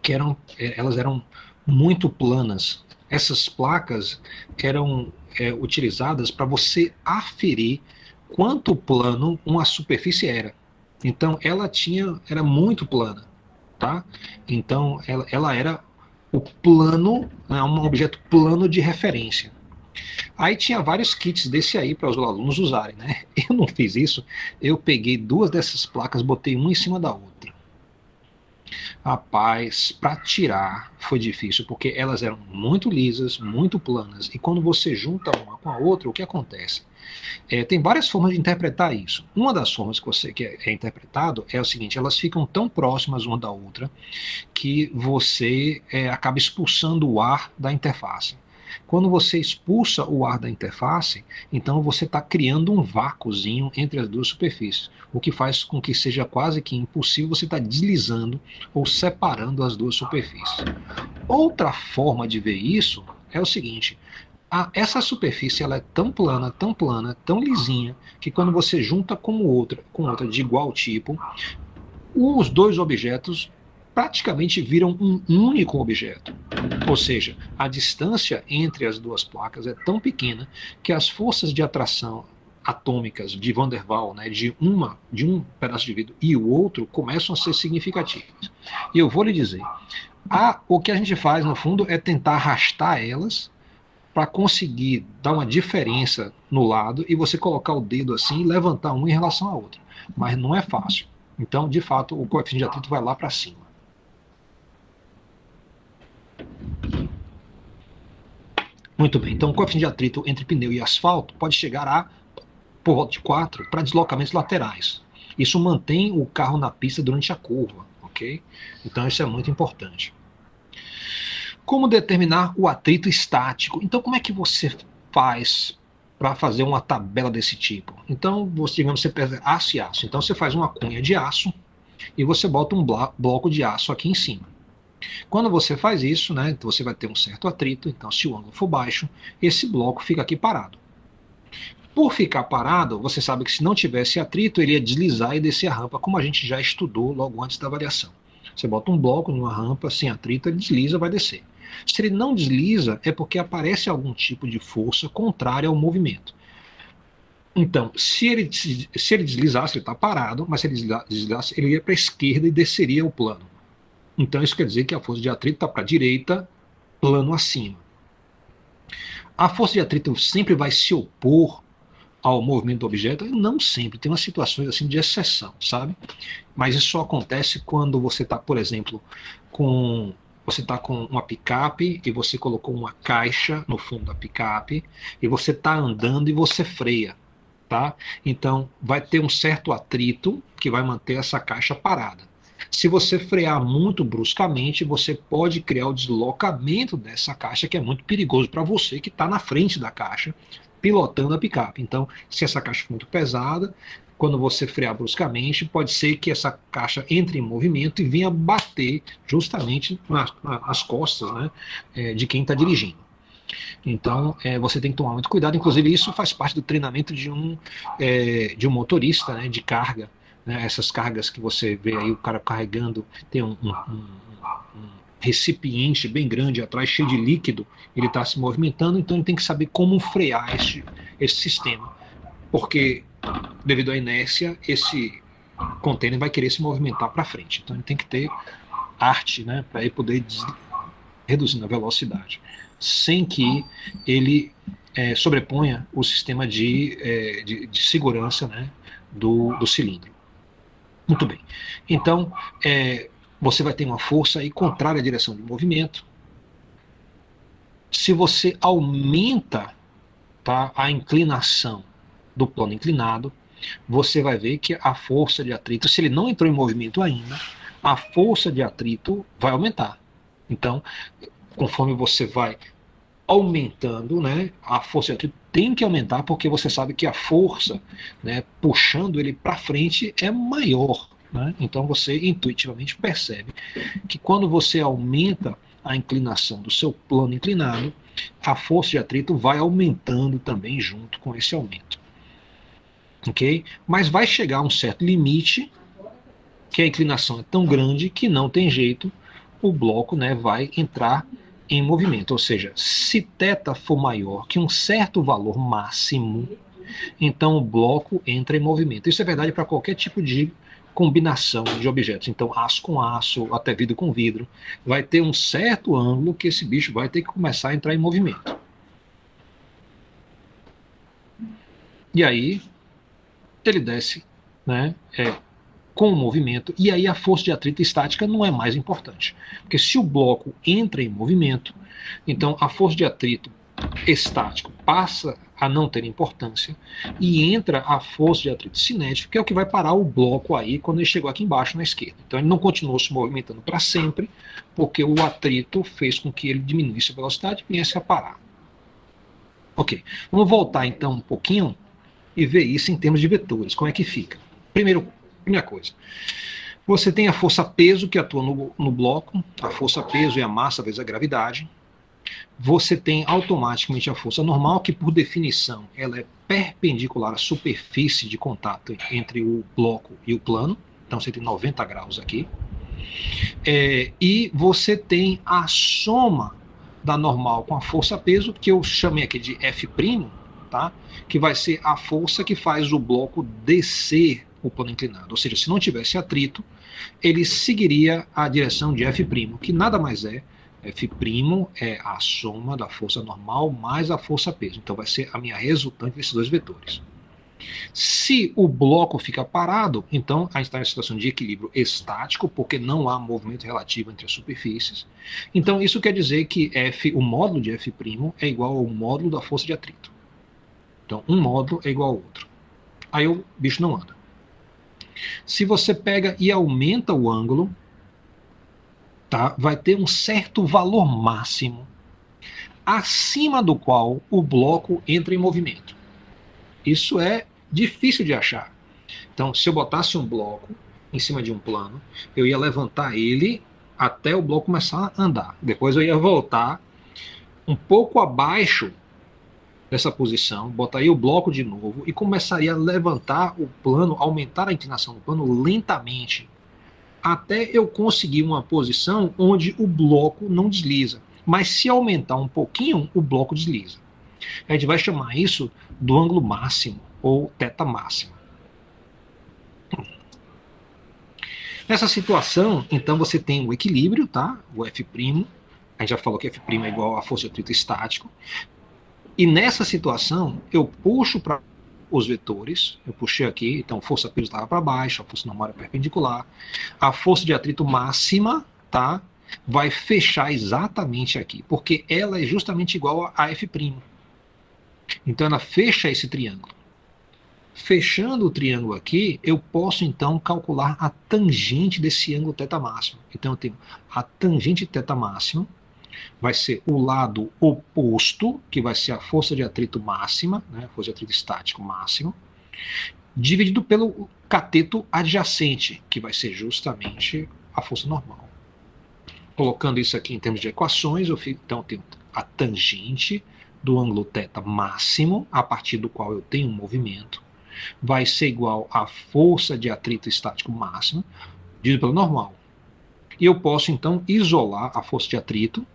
que elas eram muito planas. Essas placas eram utilizadas para você aferir quanto plano uma superfície era. Então ela era muito plana, tá? Então ela era o plano, um objeto plano de referência. Aí tinha vários kits desse aí para os alunos usarem, né? Eu não fiz isso, eu peguei 2 dessas placas, botei uma em cima da outra. Rapaz, para tirar foi difícil, porque elas eram muito lisas, muito planas, e quando você junta uma com a outra, o que acontece? Tem várias formas de interpretar isso. Uma das formas que é interpretado é o seguinte, elas ficam tão próximas uma da outra que você acaba expulsando o ar da interface. Quando você expulsa o ar da interface, então você está criando um vácuozinho entre as duas superfícies, o que faz com que seja quase que impossível você estar deslizando ou separando as duas superfícies. Outra forma de ver isso é o seguinte, essa superfície ela é tão plana, tão lisinha, que quando você junta com outra de igual tipo, os dois objetos praticamente viram um único objeto. Ou seja, a distância entre as duas placas é tão pequena que as forças de atração atômicas de Van der Waals, né, de um pedaço de vidro e o outro, começam a ser significativas. E eu vou lhe dizer, o que a gente faz, no fundo, é tentar arrastar elas para conseguir dar uma diferença no lado e você colocar o dedo assim e levantar um em relação à outra. Mas não é fácil. Então, de fato, o coeficiente de atrito vai lá para cima. Muito bem. Então, o coeficiente de atrito entre pneu e asfalto pode chegar a, por volta de 4 para deslocamentos laterais. Isso mantém o carro na pista durante a curva, ok? Então, isso é muito importante. Como determinar o atrito estático? Então, como é que você faz para fazer uma tabela desse tipo? Então, digamos, você pega aço e aço. Então, você faz uma cunha de aço e você bota um bloco de aço aqui em cima. Quando você faz isso, né, você vai ter um certo atrito. Então, se o ângulo for baixo, esse bloco fica aqui parado. Por ficar parado, você sabe que se não tivesse atrito, ele ia deslizar e descer a rampa, como a gente já estudou logo antes da avaliação. Você bota um bloco numa rampa sem atrito, ele desliza, vai descer. Se ele não desliza, é porque aparece algum tipo de força contrária ao movimento. Então, se ele deslizasse, ele está parado, mas se ele deslizasse, ele ia para a esquerda e desceria o plano. Então, isso quer dizer que a força de atrito está para a direita, plano acima. A força de atrito sempre vai se opor ao movimento do objeto? Não sempre, tem umas situações assim de exceção, sabe? Mas isso só acontece quando você está, por exemplo, com uma picape e você colocou uma caixa no fundo da picape e você está andando e você freia, tá? Então vai ter um certo atrito que vai manter essa caixa parada. Se você frear muito bruscamente, você pode criar o deslocamento dessa caixa, que é muito perigoso para você que está na frente da caixa, pilotando a picape. Então, se essa caixa for muito pesada, quando você frear bruscamente, pode ser que essa caixa entre em movimento e venha bater justamente nas costas, né, de quem está dirigindo. Então, você tem que tomar muito cuidado. Inclusive, isso faz parte do treinamento de um motorista, né, de carga. Né, essas cargas que você vê aí, o cara carregando, tem um recipiente bem grande atrás, cheio de líquido, ele está se movimentando, então ele tem que saber como frear esse sistema, porque devido à inércia, esse container vai querer se movimentar para frente, então ele tem que ter arte, né, para ele poder reduzir a velocidade, sem que ele sobreponha o sistema de segurança, né, do cilindro. Muito bem. Então, você vai ter uma força aí contrária à direção de movimento. Se você aumenta, tá, a inclinação do plano inclinado, você vai ver que a força de atrito, se ele não entrou em movimento ainda, a força de atrito vai aumentar. Então, conforme você vai aumentando, né, a força de atrito tem que aumentar, porque você sabe que a força, né, puxando ele para frente é maior, né? Então você intuitivamente percebe que quando você aumenta a inclinação do seu plano inclinado, a força de atrito vai aumentando também junto com esse aumento. Ok? Mas vai chegar a um certo limite, que a inclinação é tão grande que não tem jeito, o bloco, né, vai entrar em movimento, ou seja, se θ for maior que um certo valor máximo, então o bloco entra em movimento. Isso é verdade para qualquer tipo de combinação de objetos. Então, aço com aço, até vidro com vidro, vai ter um certo ângulo que esse bicho vai ter que começar a entrar em movimento. E aí, ele desce, né, com o movimento, e aí a força de atrito estática não é mais importante. Porque se o bloco entra em movimento, então a força de atrito estático passa a não ter importância e entra a força de atrito cinético, que é o que vai parar o bloco aí quando ele chegou aqui embaixo na esquerda. Então ele não continuou se movimentando para sempre, porque o atrito fez com que ele diminuísse a velocidade e viesse a parar. Ok, vamos voltar então um pouquinho e ver isso em termos de vetores, como é que fica. Primeira coisa, você tem a força-peso que atua no bloco, a força-peso é a massa vezes a gravidade. Você tem automaticamente a força normal, que por definição ela é perpendicular à superfície de contato entre o bloco e o plano, então você tem 90 graus aqui. E você tem a soma da normal com a força-peso, que eu chamei aqui de F', tá? Que vai ser a força que faz o bloco descer o plano inclinado, ou seja, se não tivesse atrito, ele seguiria a direção de F', que nada mais é, F' é a soma da força normal mais a força-peso, então vai ser a minha resultante desses dois vetores. Se o bloco fica parado, então a gente está em situação de equilíbrio estático, porque não há movimento relativo entre as superfícies. Então isso quer dizer que F, o módulo de F' é igual ao módulo da força de atrito. Então um módulo é igual ao outro. Aí o bicho não anda. Se você pega e aumenta o ângulo, tá, vai ter um certo valor máximo, acima do qual o bloco entra em movimento. Isso é difícil de achar. Então, se eu botasse um bloco em cima de um plano, eu ia levantar ele até o bloco começar a andar. Depois eu ia voltar um pouco abaixo dessa posição, botaria o bloco de novo e começaria a levantar o plano, aumentar a inclinação do plano lentamente, até eu conseguir uma posição onde o bloco não desliza. Mas se aumentar um pouquinho, o bloco desliza. A gente vai chamar isso do ângulo máximo, ou θ máxima. Nessa situação, então você tem o equilíbrio, tá? O F', a gente já falou que F' é igual a força de atrito estático. E nessa situação, eu puxo para os vetores, eu puxei aqui, então força P estava para baixo, a força normal é perpendicular. A força de atrito máxima, tá? Vai fechar exatamente aqui, porque ela é justamente igual a F'. Então ela fecha esse triângulo. Fechando o triângulo aqui, eu posso então calcular a tangente desse ângulo θ máximo. Então eu tenho a tangente θ máximo, vai ser o lado oposto, que vai ser a força de atrito máxima, né, a força de atrito estático máximo, dividido pelo cateto adjacente, que vai ser justamente a força normal. Colocando isso aqui em termos de equações, então eu tenho a tangente do ângulo θ máximo, a partir do qual eu tenho um movimento, vai ser igual à força de atrito estático máximo, dividido pelo normal. E eu posso, então, isolar a força de atrito,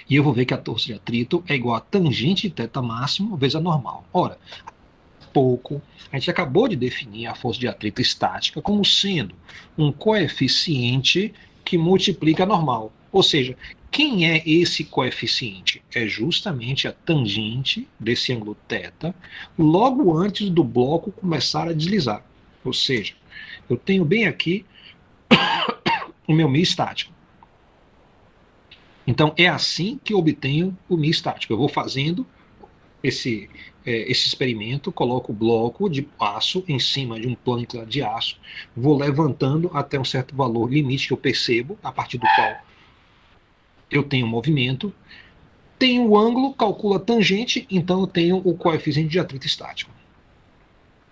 e eu vou ver que a força de atrito é igual a tangente de θ máximo vezes a normal. Ora, a gente acabou de definir a força de atrito estática como sendo um coeficiente que multiplica a normal. Ou seja, quem é esse coeficiente? É justamente a tangente desse ângulo θ, logo antes do bloco começar a deslizar. Ou seja, eu tenho bem aqui o meu μ estático. Então é assim que eu obtenho o μ estático. Eu vou fazendo esse experimento, coloco o bloco de aço em cima de um plano inclinado de aço, vou levantando até um certo valor limite que eu percebo, a partir do qual eu tenho movimento, tenho o ângulo, calculo a tangente, então eu tenho o coeficiente de atrito estático.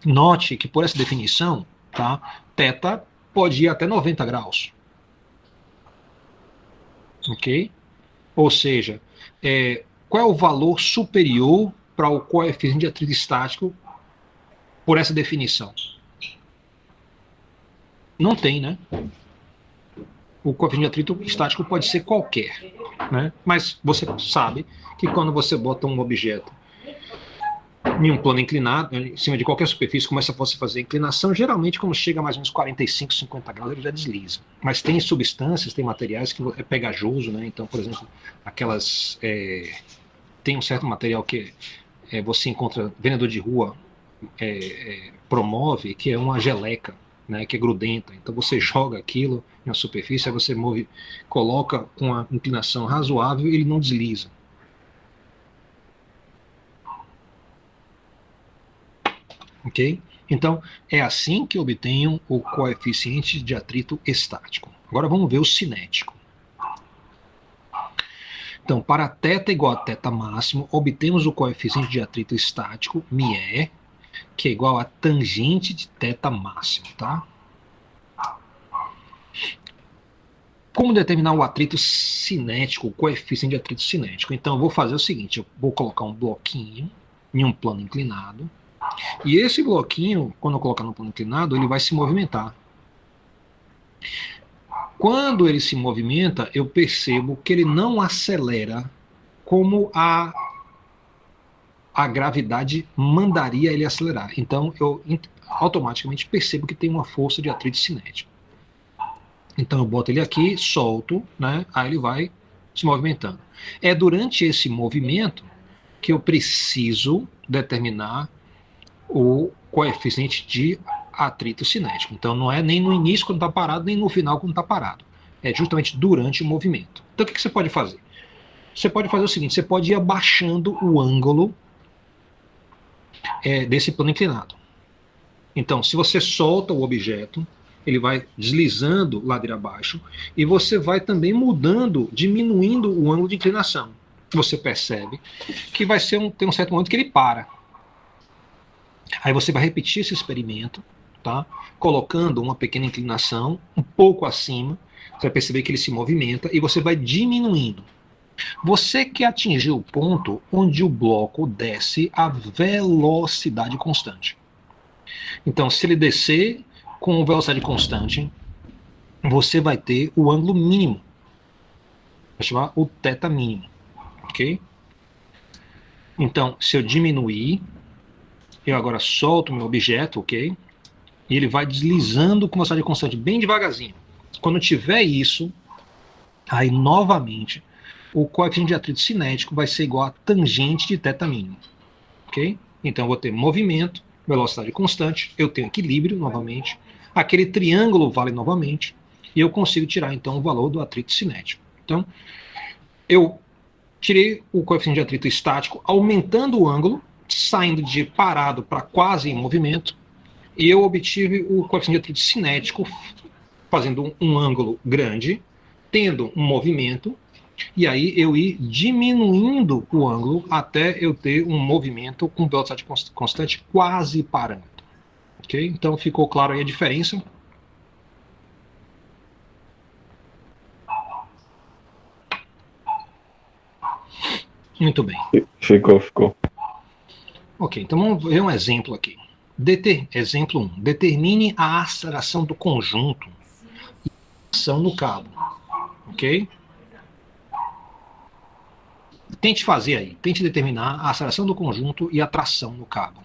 Note que por essa definição, tá, θ pode ir até 90 graus. Ok? Ou seja, qual é o valor superior para o coeficiente de atrito estático por essa definição? Não tem, né? O coeficiente de atrito estático pode ser qualquer, né? Mas você sabe que quando você bota um objeto em um plano inclinado, em cima de qualquer superfície, começa a você fazer inclinação, geralmente quando chega a mais ou menos 45, 50 graus, ele já desliza. Mas tem substâncias, tem materiais que é pegajoso, né? Então, por exemplo, aquelas... tem um certo material que você encontra, vendedor de rua promove, que é uma geleca, né, que é grudenta. Então você joga aquilo na superfície, aí você coloca com uma inclinação razoável e ele não desliza. Ok? Então é assim que eu obtenho o coeficiente de atrito estático. Agora vamos ver o cinético. Então, para θ igual a θ máximo, obtemos o coeficiente de atrito estático, μe, que é igual a tangente de θ máximo, tá? Como determinar o atrito cinético, o coeficiente de atrito cinético? Então, eu vou fazer o seguinte, eu vou colocar um bloquinho em um plano inclinado, e esse bloquinho, quando eu colocar no plano inclinado, ele vai se movimentar. Quando ele se movimenta, eu percebo que ele não acelera como a gravidade mandaria ele acelerar. Então, eu automaticamente percebo que tem uma força de atrito cinético. Então, eu boto ele aqui, solto, né? Aí ele vai se movimentando. É durante esse movimento que eu preciso determinar o coeficiente de atrito cinético. Então, não é nem no início quando está parado, nem no final quando está parado. É justamente durante o movimento. Então, o que você pode fazer? Você pode fazer o seguinte, você pode ir abaixando o ângulo desse plano inclinado. Então, se você solta o objeto, ele vai deslizando ladeira abaixo, e você vai também mudando, diminuindo o ângulo de inclinação. Você percebe que vai ter um certo momento que ele para. Aí você vai repetir esse experimento, tá? Colocando uma pequena inclinação, um pouco acima, você vai perceber que ele se movimenta, e você vai diminuindo. Você quer atingir o ponto onde o bloco desce a velocidade constante. Então, se ele descer com velocidade constante, você vai ter o ângulo mínimo. Vai chamar o θ mínimo. Ok? Então, se eu diminuir, eu agora solto o meu objeto, ok? E ele vai deslizando com velocidade constante, bem devagarzinho. Quando tiver isso, aí novamente, o coeficiente de atrito cinético vai ser igual a tangente de θ mínimo. Ok? Então, eu vou ter movimento, velocidade constante, eu tenho equilíbrio novamente, aquele triângulo vale novamente, e eu consigo tirar então o valor do atrito cinético. Então, eu tirei o coeficiente de atrito estático, aumentando o ângulo, saindo de parado para quase em movimento, e eu obtive o coeficiente de atrito cinético fazendo um ângulo grande, tendo um movimento, e aí eu ir diminuindo o ângulo até eu ter um movimento com velocidade constante quase parando. Ok? Então ficou claro aí a diferença. Muito bem. Ficou. Ok, então vamos ver um exemplo aqui. Exemplo 1. Determine a aceleração do conjunto e a ação no cabo. Ok? Tente fazer aí. Tente determinar a aceleração do conjunto e a tração no cabo.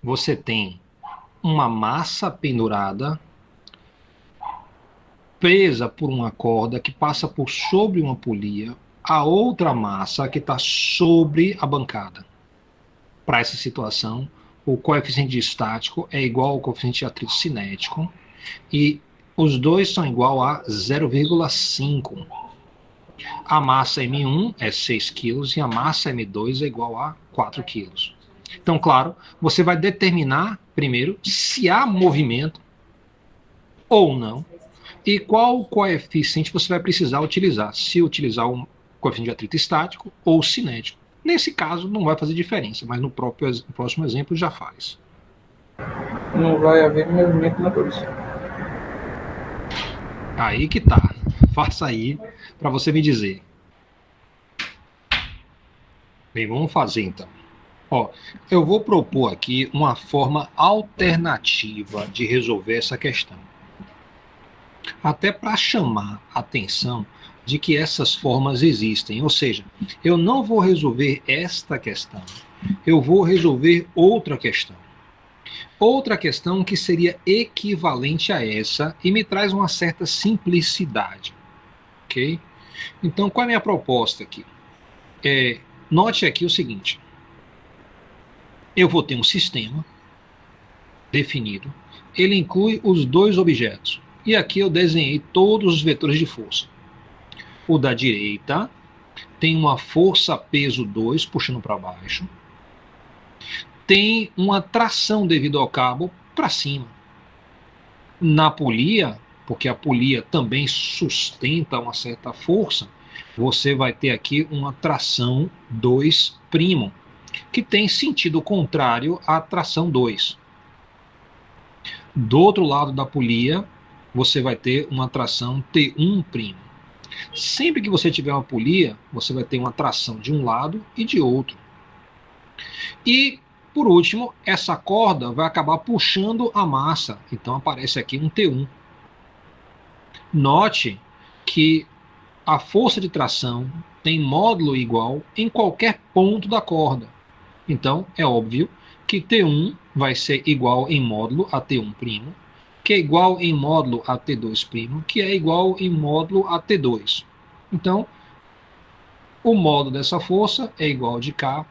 Você tem uma massa pendurada, presa por uma corda que passa por sobre uma polia, a outra massa que está sobre a bancada. Para essa situação, o coeficiente estático é igual ao coeficiente de atrito cinético, e os dois são igual a 0,5. A massa M1 é 6 kg e a massa M2 é igual a 4 kg. Então, claro, você vai determinar primeiro se há movimento ou não e qual coeficiente você vai precisar utilizar, se utilizar o coeficiente de atrito estático ou cinético. Nesse caso, não vai fazer diferença, mas no próximo exemplo já faz. Não vai haver movimento na produção. Aí que tá. Faça aí para você me dizer. Bem, vamos fazer então. Ó, eu vou propor aqui uma forma alternativa de resolver essa questão. Até para chamar a atenção de que essas formas existem. Ou seja, eu não vou resolver esta questão, eu vou resolver outra questão. Outra questão que seria equivalente a essa e me traz uma certa simplicidade. Ok? Então, qual é a minha proposta aqui? Note aqui o seguinte. Eu vou ter um sistema definido. Ele inclui os dois objetos. E aqui eu desenhei todos os vetores de força. O da direita tem uma força peso 2 puxando para baixo. Tem uma tração devido ao cabo para cima. Na polia, porque a polia também sustenta uma certa força, você vai ter aqui uma tração 2', que tem sentido contrário à tração 2. Do outro lado da polia, você vai ter uma tração T1'. Sempre que você tiver uma polia, você vai ter uma tração de um lado e de outro. E por último, essa corda vai acabar puxando a massa. Então aparece aqui um T1. Note que a força de tração tem módulo igual em qualquer ponto da corda. Então, é óbvio que T1 vai ser igual em módulo a T1', que é igual em módulo a T2', que é igual em módulo a T2. Então, o módulo dessa força é igual de K,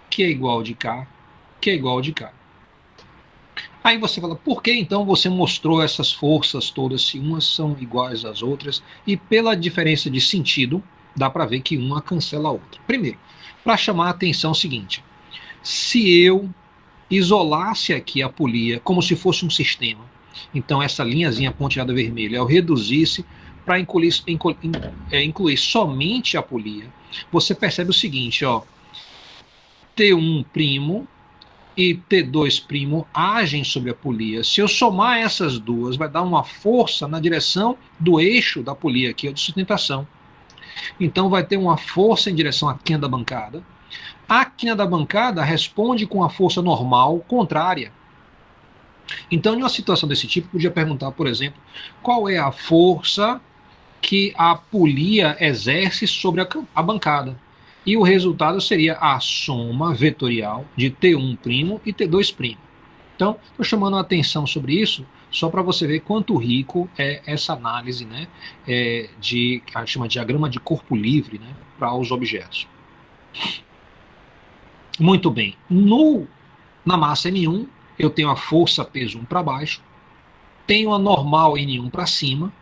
que é igual de K, que é igual de K. Aí você fala, por que então você mostrou essas forças todas, se umas são iguais às outras, e pela diferença de sentido, dá para ver que uma cancela a outra. Primeiro, para chamar a atenção é o seguinte, se eu isolasse aqui a polia como se fosse um sistema, então essa linhazinha pontilhada vermelha, eu reduzisse para incluir somente a polia, você percebe o seguinte, ó, T1' e T2' agem sobre a polia. Se eu somar essas duas, vai dar uma força na direção do eixo da polia, que é de sustentação. Então vai ter uma força em direção à quina da bancada. A quina da bancada responde com a força normal contrária. Então, em uma situação desse tipo, podia perguntar, por exemplo, qual é a força que a polia exerce sobre a bancada? E o resultado seria a soma vetorial de T1' e T2'. Então, estou chamando a atenção sobre isso, só para você ver quanto rico é essa análise, né, a gente chama de diagrama de corpo livre, né, para os objetos. Muito bem. Na massa M1, eu tenho a força peso 1 para baixo, tenho a normal N1 para cima,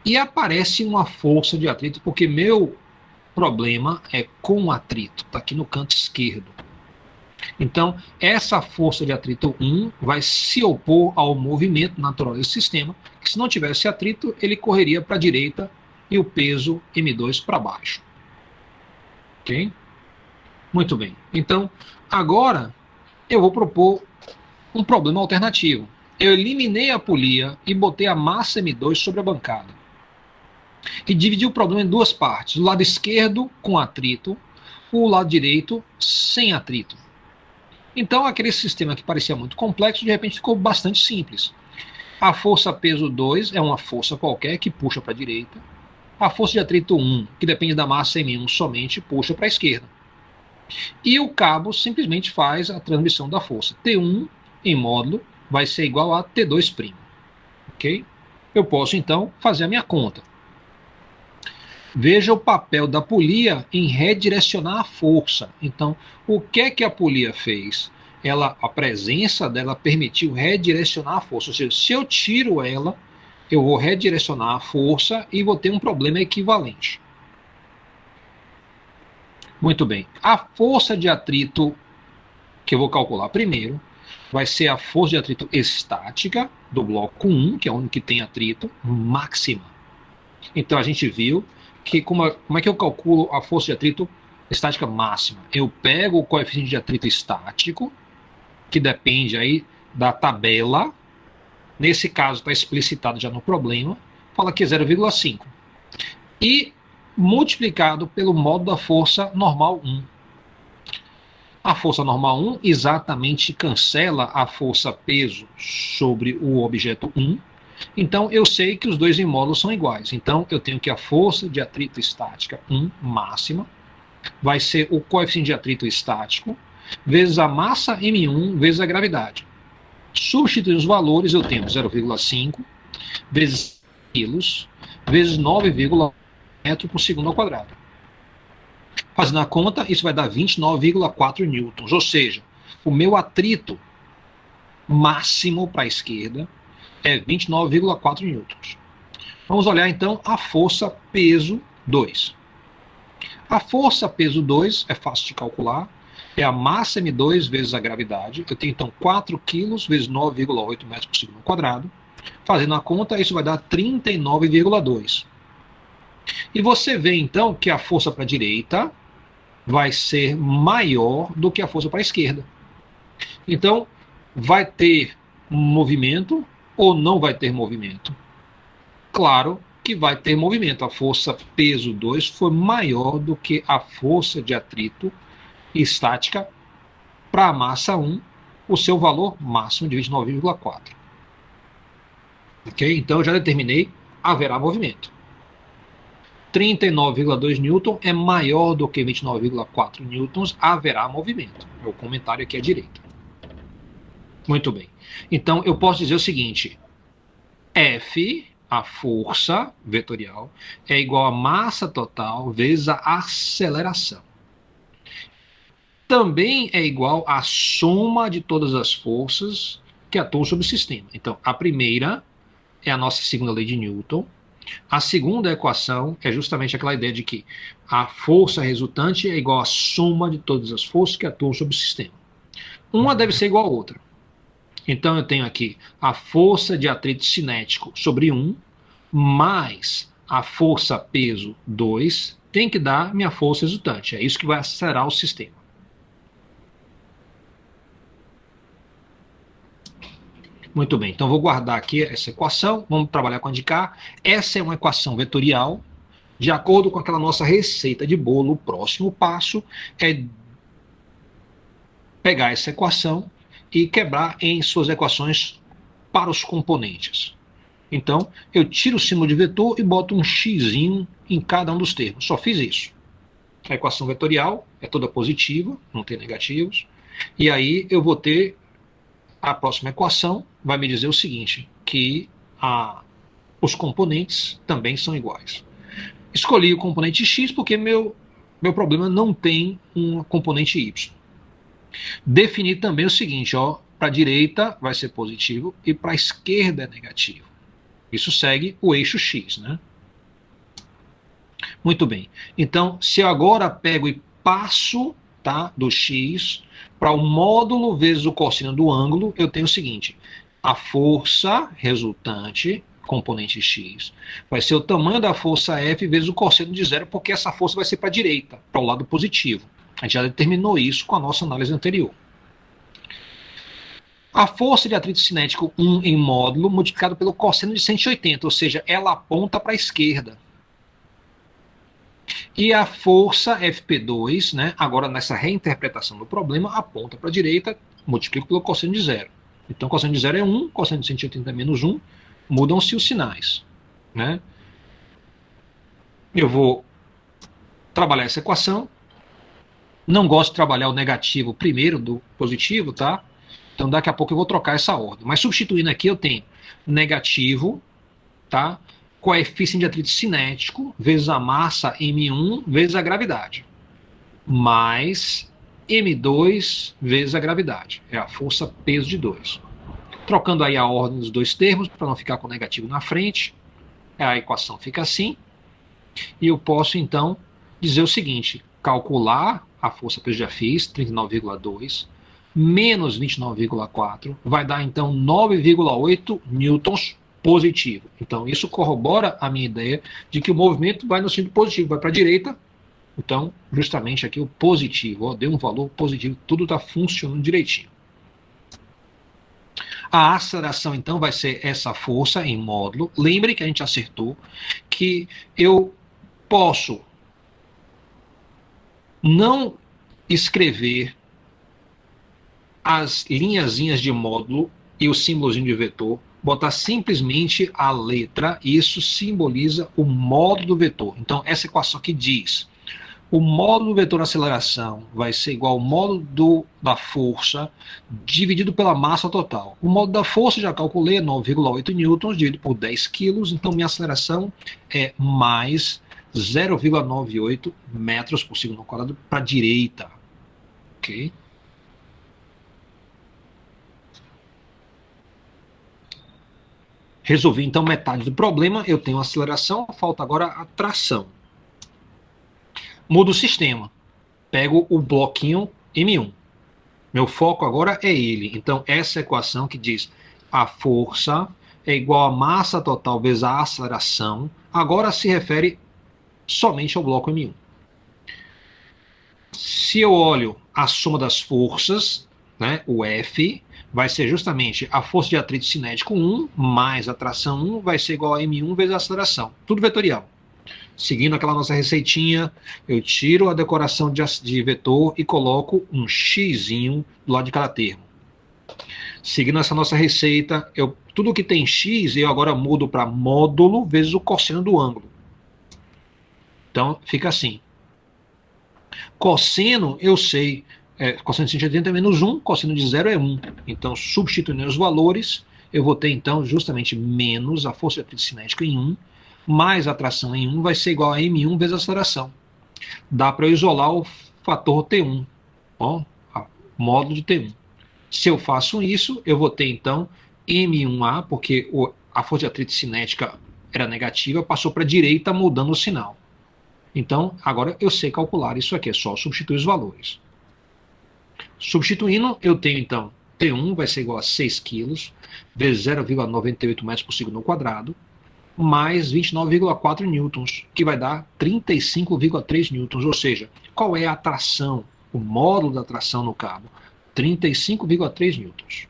e aparece uma força de atrito, porque meu problema é com atrito, está aqui no canto esquerdo. Então, essa força de atrito 1 vai se opor ao movimento natural desse sistema, que se não tivesse atrito, ele correria para a direita e o peso M2 para baixo. Ok? Muito bem. Então, agora eu vou propor um problema alternativo. Eu eliminei a polia e botei a massa M2 sobre a bancada. E dividi o problema em duas partes. O lado esquerdo com atrito, o lado direito sem atrito. Então, aquele sistema que parecia muito complexo, de repente ficou bastante simples. A força peso 2 é uma força qualquer que puxa para a direita. A força de atrito 1, que depende da massa M1 somente, puxa para a esquerda. E o cabo simplesmente faz a transmissão da força. T1 em módulo vai ser igual a T2'. Ok? Eu posso, então, fazer a minha conta. Veja o papel da polia em redirecionar a força. Então, o que é que a polia fez? A presença dela permitiu redirecionar a força. Ou seja, se eu tiro ela, eu vou redirecionar a força e vou ter um problema equivalente. Muito bem. A força de atrito, que eu vou calcular primeiro, vai ser a força de atrito estática do bloco 1, que é o único que tem atrito, máxima. Então, a gente viu que como é que eu calculo a força de atrito estática máxima? Eu pego o coeficiente de atrito estático, que depende aí da tabela, nesse caso está explicitado já no problema, fala que é 0,5, e multiplicado pelo módulo da força normal 1. A força normal 1 exatamente cancela a força peso sobre o objeto 1, então, eu sei que os dois em módulo são iguais. Então, eu tenho que a força de atrito estática 1 máxima vai ser o coeficiente de atrito estático vezes a massa M1 vezes a gravidade. Substituindo os valores, eu tenho 0,5 vezes quilos vezes 9,1 metro por segundo ao quadrado. Fazendo a conta, isso vai dar 29,4 newtons. Ou seja, o meu atrito máximo para a esquerda é 29,4 newtons. Vamos olhar então a força peso 2. A força peso 2 é fácil de calcular, é a massa M2 vezes a gravidade. Eu tenho então 4 kg vezes 9,8 metros por segundo ao quadrado. Fazendo a conta, isso vai dar 39,2. E você vê então que a força para a direita vai ser maior do que a força para a esquerda. Então, vai ter um movimento ou não vai ter movimento? Claro que vai ter movimento. A força peso 2 foi maior do que a força de atrito estática para a massa 1, o seu valor máximo de 29,4. Ok? Então, eu já determinei, haverá movimento. 39,2 newton é maior do que 29,4 newtons, haverá movimento. O comentário aqui à direita. Muito bem. Então, eu posso dizer o seguinte: F, a força vetorial, é igual a massa total vezes a aceleração. Também é igual à soma de todas as forças que atuam sobre o sistema. Então, a primeira é a nossa segunda lei de Newton. A segunda equação é justamente aquela ideia de que a força resultante é igual à soma de todas as forças que atuam sobre o sistema. Uma deve ser igual à outra. Então, eu tenho aqui a força de atrito cinético sobre 1, mais a força peso 2, tem que dar minha força resultante. É isso que vai acelerar o sistema. Muito bem, então vou guardar aqui essa equação, vamos trabalhar com a de cá. Essa é uma equação vetorial, de acordo com aquela nossa receita de bolo. O próximo passo é pegar essa equação e quebrar em suas equações para os componentes. Então, eu tiro o símbolo de vetor e boto um xzinho em cada um dos termos. Só fiz isso. A equação vetorial é toda positiva, não tem negativos. E aí eu vou ter a próxima equação, vai me dizer o seguinte, que os componentes também são iguais. Escolhi o componente x porque meu problema não tem um componente y. Defini também o seguinte, para a direita vai ser positivo e para a esquerda é negativo. Isso segue o eixo x, né? Muito bem. Então, se eu agora pego e passo, tá, do x para o módulo vezes o cosseno do ângulo, eu tenho o seguinte: a força resultante, componente x, vai ser o tamanho da força F vezes o cosseno de zero, porque essa força vai ser para a direita, para o lado positivo. A gente já determinou isso com a nossa análise anterior. A força de atrito cinético 1 em módulo multiplicado pelo cosseno de 180, ou seja, ela aponta para a esquerda. E a força FP2, né, agora nessa reinterpretação do problema, aponta para a direita, multiplico pelo cosseno de zero. Então, cosseno de zero é 1, cosseno de 180 é menos 1, mudam-se os sinais. Né? Eu vou trabalhar essa equação. Não gosto de trabalhar o negativo primeiro do positivo, tá? Então, daqui a pouco eu vou trocar essa ordem. Mas substituindo aqui, eu tenho negativo, tá? Coeficiente de atrito cinético vezes a massa M1 vezes a gravidade, mais M2 vezes a gravidade. É a força peso de 2. Trocando aí a ordem dos dois termos, para não ficar com o negativo na frente, a equação fica assim. E eu posso, então, dizer o seguinte: calcular a força peso, já fiz, 39,2, menos 29,4, vai dar, então, 9,8 newtons positivo. Então, isso corrobora a minha ideia de que o movimento vai no sentido positivo, vai para a direita. Então, justamente aqui o positivo, deu um valor positivo, tudo está funcionando direitinho. A aceleração, então, vai ser essa força em módulo. Lembre que a gente acertou que eu posso não escrever as linhazinhas de módulo e o símbolozinho de vetor, botar simplesmente a letra, e isso simboliza o módulo do vetor. Então, essa equação aqui diz: o módulo do vetor aceleração vai ser igual ao módulo da força dividido pela massa total. O módulo da força, já calculei, é 9,8 newtons dividido por 10 quilos, então minha aceleração é mais 0,98 metros por segundo ao quadrado para a direita. Ok? Resolvi, então, metade do problema. Eu tenho aceleração, falta agora a tração. Mudo o sistema. Pego o bloquinho M1. Meu foco agora é ele. Então, essa equação que diz a força é igual a massa total vezes a aceleração, agora se refere somente ao bloco M1. Se eu olho a soma das forças, né, o F, vai ser justamente a força de atrito cinético 1 mais a tração 1 vai ser igual a M1 vezes a aceleração. Tudo vetorial. Seguindo aquela nossa receitinha, eu tiro a decoração de vetor e coloco um xzinho do lado de cada termo. Seguindo essa nossa receita, tudo que tem x, eu agora mudo para módulo vezes o cosseno do ângulo. Então, fica assim. Cosseno, eu sei, cosseno de 180 é menos 1, cosseno de 0 é 1. Então, substituindo os valores, eu vou ter, então, justamente menos a força de atrito cinética em 1, mais a tração em 1 vai ser igual a M1 vezes a aceleração. Dá para eu isolar o fator T1, ó, módulo de T1. Se eu faço isso, eu vou ter, então, M1A, porque a força de atrito cinética era negativa, passou para a direita, mudando o sinal. Então, agora eu sei calcular isso aqui, é só substituir os valores. Substituindo, eu tenho, então, T1 vai ser igual a 6 kg, vezes 0,98 metros por segundo ao quadrado, mais 29,4 newtons, que vai dar 35,3 newtons, ou seja, qual é a tração, o módulo da tração no cabo? 35,3 newtons.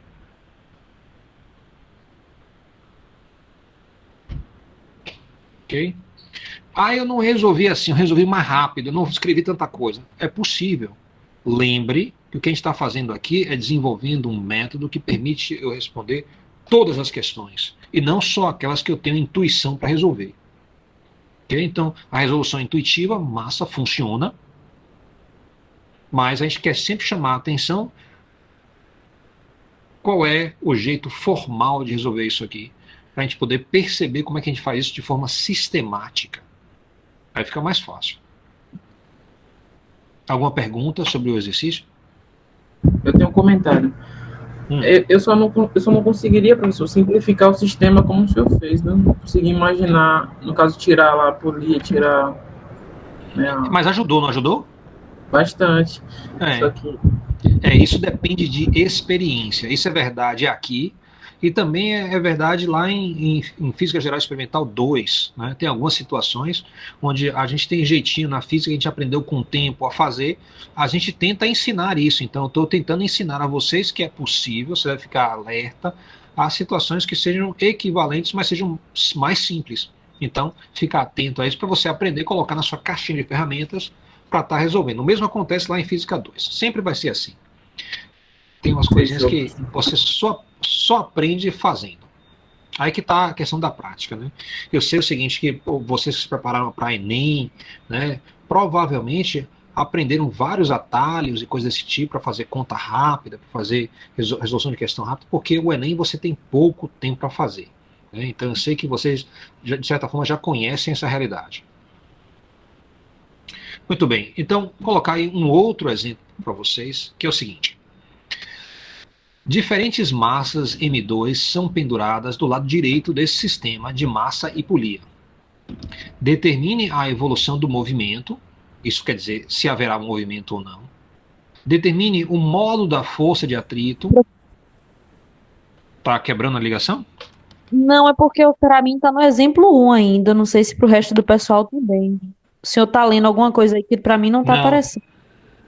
Ok? Eu não resolvi assim, eu resolvi mais rápido, eu não escrevi tanta coisa. É possível. Lembre que o que a gente está fazendo aqui é desenvolvendo um método que permite eu responder todas as questões, e não só aquelas que eu tenho intuição para resolver. Okay? Então, a resolução intuitiva, massa, funciona, mas a gente quer sempre chamar a atenção qual é o jeito formal de resolver isso aqui, para a gente poder perceber como é que a gente faz isso de forma sistemática. Aí fica mais fácil. Alguma pergunta sobre o exercício? Eu tenho um comentário. Eu só não conseguiria, professor, simplificar o sistema como o senhor fez. Não consegui imaginar, no caso, tirar lá a polia, tirar... Né, Mas ajudou, não ajudou? Bastante. Isso aqui. Isso depende de experiência. Isso é verdade aqui, e também é verdade lá em Física Geral Experimental 2. Né? Tem algumas situações onde a gente tem jeitinho na física, a gente aprendeu com o tempo a fazer, a gente tenta ensinar isso. Então, eu estou tentando ensinar a vocês que é possível, você deve ficar alerta a situações que sejam equivalentes, mas sejam mais simples. Então, fica atento a isso para você aprender a colocar na sua caixinha de ferramentas para estar resolvendo. O mesmo acontece lá em Física 2. Sempre vai ser assim. Tem umas coisinhas que você só aprende fazendo. Aí que está a questão da prática, né? Eu sei o seguinte, que vocês se prepararam para Enem, né? Provavelmente aprenderam vários atalhos e coisas desse tipo para fazer conta rápida, para fazer resolução de questão rápida, porque o Enem você tem pouco tempo para fazer. Né? Então eu sei que vocês, de certa forma, já conhecem essa realidade. Muito bem, então vou colocar aí um outro exemplo para vocês, que é o seguinte. Diferentes massas M2 são penduradas do lado direito desse sistema de massa e polia. Determine a evolução do movimento, isso quer dizer se haverá um movimento ou não. Determine o módulo da força de atrito. Tá quebrando a ligação? Não, é porque para mim tá no exemplo 1 ainda, não sei se pro resto do pessoal também. O senhor tá lendo alguma coisa aí que para mim não tá aparecendo.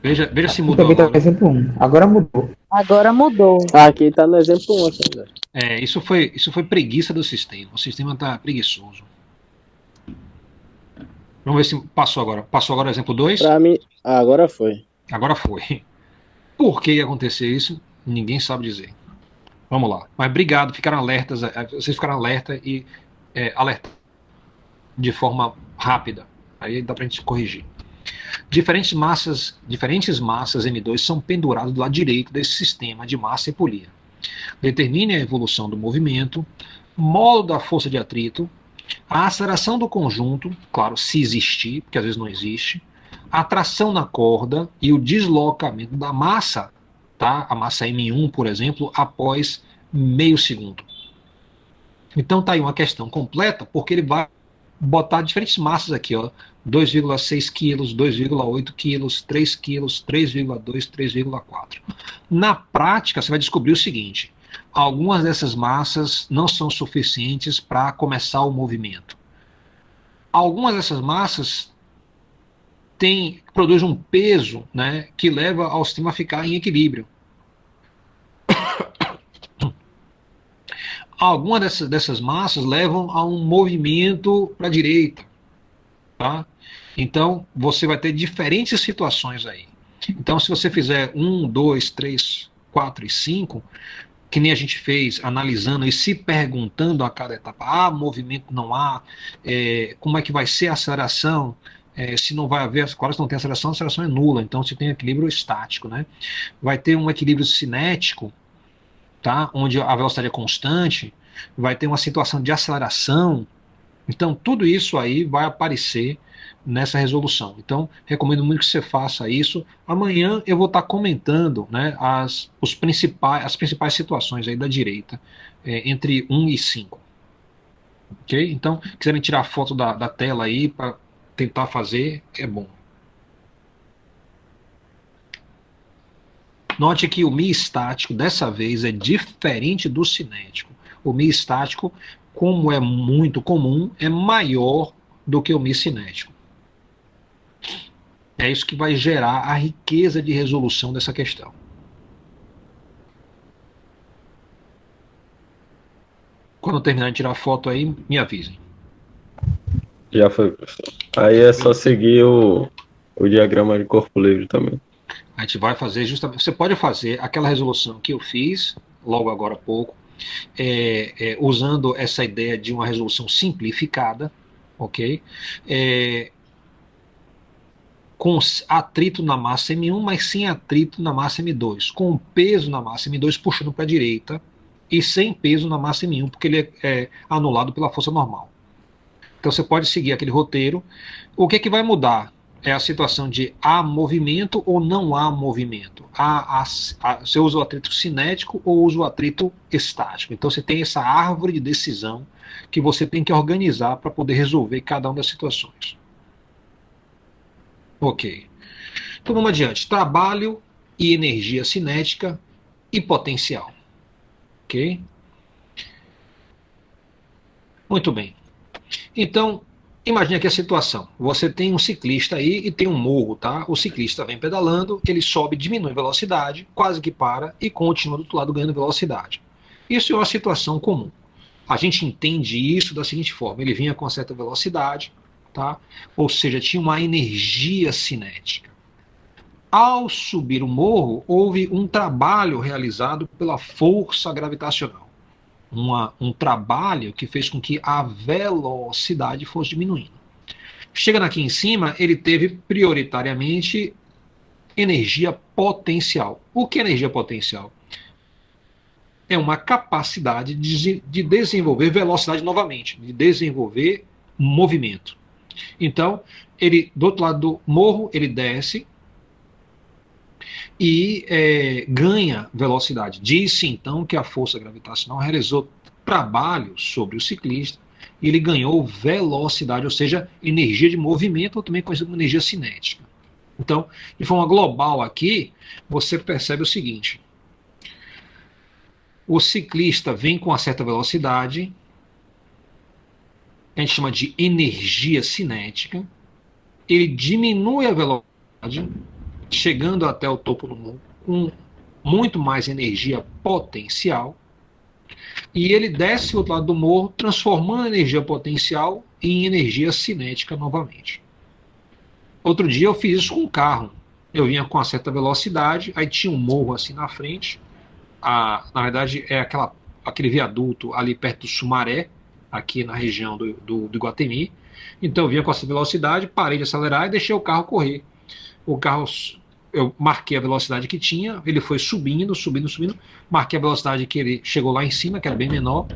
Veja se mudou também agora. Tá no exemplo 1. Agora mudou. Agora mudou. Aqui tá no exemplo 1 aqui, né? Isso foi preguiça do sistema. O sistema tá preguiçoso. Vamos ver se passou agora. Passou agora o exemplo 2? Pra mim, agora foi. Agora foi. Por que aconteceu isso? Ninguém sabe dizer. Vamos lá. Mas obrigado, ficaram alertas. Vocês ficaram alerta e alerta de forma rápida. Aí dá pra gente corrigir. Diferentes massas M2 são penduradas do lado direito desse sistema de massa e polia. Determine a evolução do movimento, módulo da força de atrito, a aceleração do conjunto, claro, se existir, porque às vezes não existe, a tração na corda e o deslocamento da massa, tá? A massa M1, por exemplo, após meio segundo. Então tá aí uma questão completa, porque ele vai botar diferentes massas aqui, ó, 2,6 kg, 2,8 kg, 3 kg, 3,2, 3,4. Na prática, você vai descobrir o seguinte: algumas dessas massas não são suficientes para começar o movimento. Algumas dessas massas produzem um peso, né, que leva ao sistema a ficar em equilíbrio. Algumas dessas massas levam a um movimento para a direita. tá? Então, você vai ter diferentes situações aí. Então, se você fizer 1, 2, 3, 4 e 5, que nem a gente fez, analisando e se perguntando a cada etapa, há movimento, não há, como é que vai ser a aceleração, se não vai haver, claro, se não tem aceleração, a aceleração é nula, então se tem equilíbrio estático, né? Vai ter um equilíbrio cinético, tá? Onde a velocidade é constante, vai ter uma situação de aceleração, então tudo isso aí vai aparecer nessa resolução. Então, recomendo muito que você faça isso. Amanhã eu vou estar comentando, né, as principais situações aí da direita, entre 1 e 5. Ok? Então, quiserem tirar foto da tela aí para tentar fazer, é bom. Note que o Mi estático, dessa vez, é diferente do cinético. O Mi estático, como é muito comum, é maior do que o Mi cinético. É isso que vai gerar a riqueza de resolução dessa questão. Quando terminar de tirar foto aí, me avisem. Já foi, professor. Aí é só seguir o diagrama de corpo livre também. A gente vai fazer justamente. Você pode fazer aquela resolução que eu fiz logo agora há pouco, usando essa ideia de uma resolução simplificada, ok? Com atrito na massa M1, mas sem atrito na massa M2, com peso na massa M2 puxando para a direita e sem peso na massa M1, porque ele é anulado pela força normal. Então você pode seguir aquele roteiro. O que vai mudar é a situação de há movimento ou não há movimento. Você usa o atrito cinético ou usa o atrito estático. Então você tem essa árvore de decisão que você tem que organizar para poder resolver cada uma das situações. Ok. Então vamos adiante. Trabalho e energia cinética e potencial. Ok? Muito bem. Então, imagine aqui a situação. Você tem um ciclista aí e tem um morro, tá? O ciclista vem pedalando, ele sobe, diminui a velocidade, quase que para e continua do outro lado ganhando velocidade. Isso é uma situação comum. A gente entende isso da seguinte forma: ele vinha com certa velocidade, tá? Ou seja, tinha uma energia cinética. Ao subir o morro, houve um trabalho realizado pela força gravitacional. Um trabalho que fez com que a velocidade fosse diminuindo. Chegando aqui em cima, ele teve prioritariamente energia potencial. O que é energia potencial? É uma capacidade de desenvolver velocidade novamente, de desenvolver movimento. Então, ele, do outro lado do morro, ele desce e ganha velocidade. Diz-se então que a força gravitacional realizou trabalho sobre o ciclista e ele ganhou velocidade, ou seja, energia de movimento, ou também conhecida como energia cinética. Então, de forma global aqui, você percebe o seguinte: o ciclista vem com uma certa velocidade, a gente chama de energia cinética, ele diminui a velocidade, chegando até o topo do morro com muito mais energia potencial, e ele desce do outro lado do morro, transformando a energia potencial em energia cinética novamente. Outro dia eu fiz isso com um carro. Eu vinha com uma certa velocidade, aí tinha um morro assim na frente, na verdade é aquele viaduto ali perto do Sumaré, aqui na região do Iguatemi. Então eu vinha com essa velocidade, parei de acelerar e deixei o carro correr. O carro, eu marquei a velocidade que tinha, ele foi subindo, marquei a velocidade que ele chegou lá em cima, que era bem menor,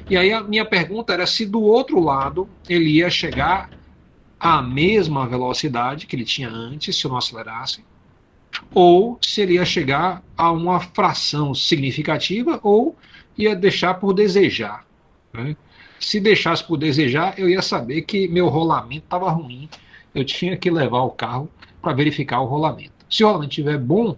e aí a minha pergunta era se do outro lado ele ia chegar à mesma velocidade que ele tinha antes, se eu não acelerasse, ou se ele ia chegar a uma fração significativa, ou ia deixar por desejar, né? Se deixasse por desejar, eu ia saber que meu rolamento estava ruim, eu tinha que levar o carro para verificar o rolamento. Se o rolamento estiver bom,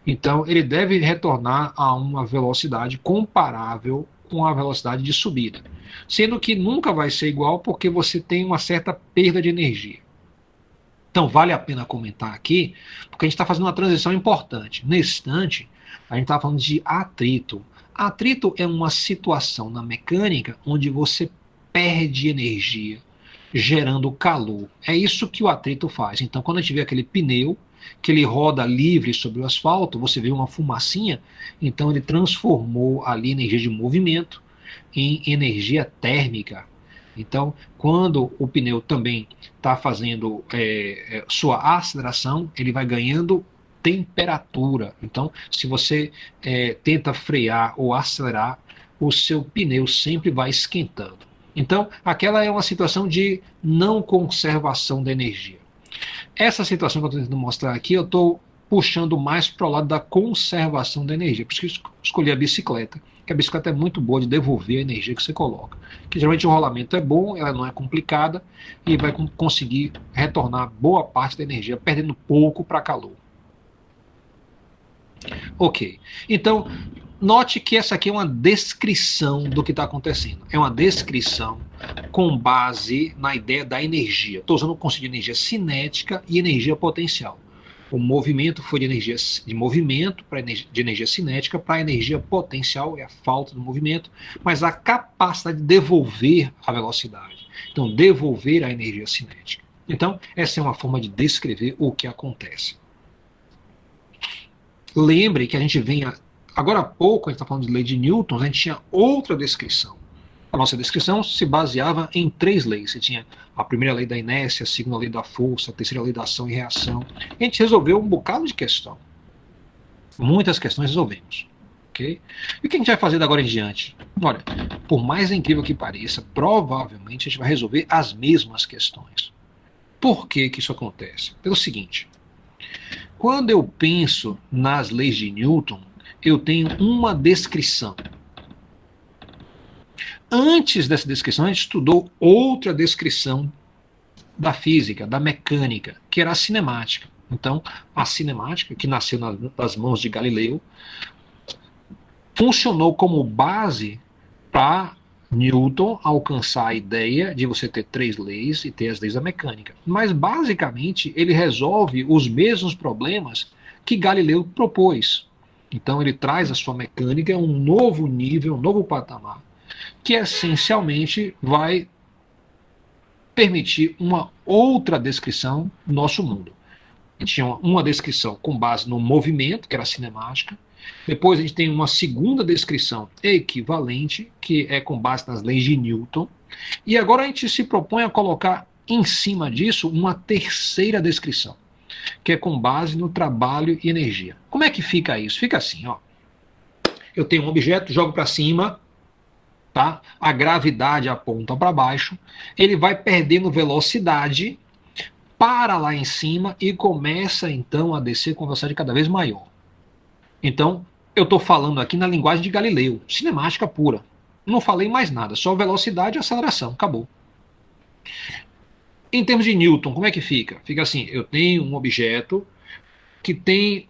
então ele deve retornar a uma velocidade comparável com a velocidade de subida, sendo que nunca vai ser igual porque você tem uma certa perda de energia. Então vale a pena comentar aqui, porque a gente está fazendo uma transição importante. Nesse instante, a gente está falando de atrito. Atrito é uma situação na mecânica onde você perde energia. gerando calor. É isso que o atrito faz. Então, quando a gente vê aquele pneu, que ele roda livre sobre o asfalto, você vê uma fumacinha, então ele transformou ali energia de movimento em energia térmica. Então, quando o pneu também está fazendo sua aceleração, ele vai ganhando temperatura. Então, se você tenta frear ou acelerar, o seu pneu sempre vai esquentando. Então, aquela é uma situação de não conservação da energia. Essa situação que eu estou tentando mostrar aqui, eu estou puxando mais para o lado da conservação da energia. Por isso que eu escolhi a bicicleta, que a bicicleta é muito boa de devolver a energia que você coloca. Que geralmente o rolamento é bom, ela não é complicada e vai conseguir retornar boa parte da energia, perdendo pouco para calor. Ok. Então, note que essa aqui é uma descrição do que está acontecendo. É uma descrição com base na ideia da energia. Estou usando o conceito de energia cinética e energia potencial. O movimento foi de energia de movimento de energia cinética para energia potencial, é a falta do movimento, mas a capacidade de devolver a velocidade. Então, devolver a energia cinética. Então, essa é uma forma de descrever o que acontece. Lembre que a gente vem... Agora há pouco, a gente está falando de lei de Newton, a gente tinha outra descrição. A nossa descrição se baseava em 3 leis. Você tinha a primeira lei da inércia, a segunda lei da força, a terceira lei da ação e reação. A gente resolveu um bocado de questão. Muitas questões resolvemos. Okay? E o que a gente vai fazer da agora em diante? Olha, por mais incrível que pareça, provavelmente a gente vai resolver as mesmas questões. Por que isso acontece? Pelo seguinte, quando eu penso nas leis de Newton, eu tenho uma descrição. Antes dessa descrição, a gente estudou outra descrição da física, da mecânica, que era a cinemática. Então, a cinemática, que nasceu nas mãos de Galileu, funcionou como base para Newton alcançar a ideia de você ter 3 leis e ter as leis da mecânica. Mas, basicamente, ele resolve os mesmos problemas que Galileu propôs. Então, ele traz a sua mecânica a um novo nível, um novo patamar, que essencialmente vai permitir uma outra descrição do nosso mundo. A gente tinha uma descrição com base no movimento, que era a cinemática. Depois a gente tem uma segunda descrição equivalente, que é com base nas leis de Newton. E agora a gente se propõe a colocar em cima disso uma terceira descrição, que é com base no trabalho e energia. Como é que fica isso? Fica assim, ó. Eu tenho um objeto, jogo para cima, tá? A gravidade aponta para baixo, ele vai perdendo velocidade para lá em cima e começa então a descer com velocidade cada vez maior. Então, eu estou falando aqui na linguagem de Galileu, cinemática pura. Não falei mais nada, só velocidade e aceleração, acabou. Em termos de Newton, como é que fica? Fica assim, eu tenho um objeto que tem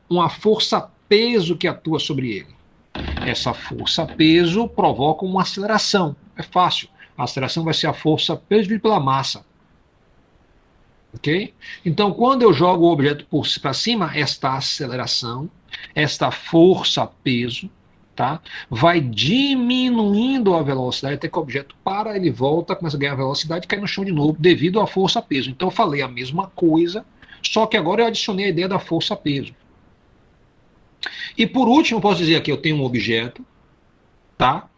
uma força-peso que atua sobre ele. Essa força-peso provoca uma aceleração. É fácil. A aceleração vai ser a força-peso dividido pela massa. Ok? Então, quando eu jogo o objeto para cima, esta aceleração, esta força-peso, tá, vai diminuindo a velocidade até que o objeto para, ele volta, começa a ganhar velocidade e cai no chão de novo devido à força-peso. Então, eu falei a mesma coisa, só que agora eu adicionei a ideia da força-peso. E por último, eu posso dizer aqui, eu tenho um objeto, tá?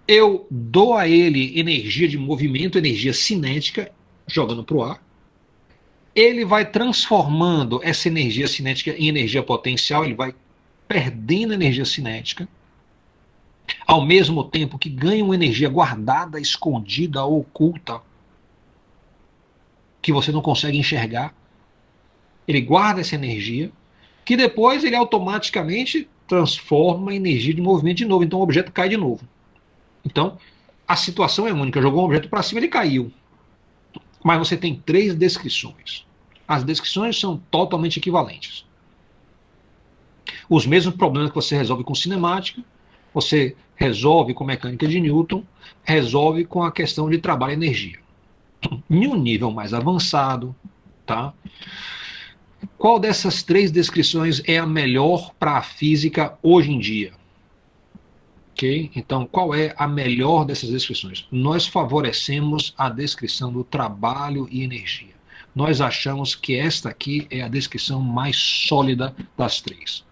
Eu dou a ele energia de movimento, energia cinética, jogando para o ar. Ele vai transformando essa energia cinética em energia potencial, ele vai perdendo energia cinética, ao mesmo tempo que ganha uma energia guardada, escondida, oculta, que você não consegue enxergar. Ele guarda essa energia, que depois ele automaticamente transforma em energia de movimento de novo. Então o objeto cai de novo. Então a situação é única. Jogou um objeto para cima, ele caiu. Mas você tem 3 descrições. As descrições são totalmente equivalentes. Os mesmos problemas que você resolve com cinemática, você resolve com mecânica de Newton, resolve com a questão de trabalho e energia. Em um nível mais avançado, tá? Qual dessas 3 descrições é a melhor para a física hoje em dia? Ok? Então, qual é a melhor dessas descrições? Nós favorecemos a descrição do trabalho e energia. Nós achamos que esta aqui é a descrição mais sólida das três.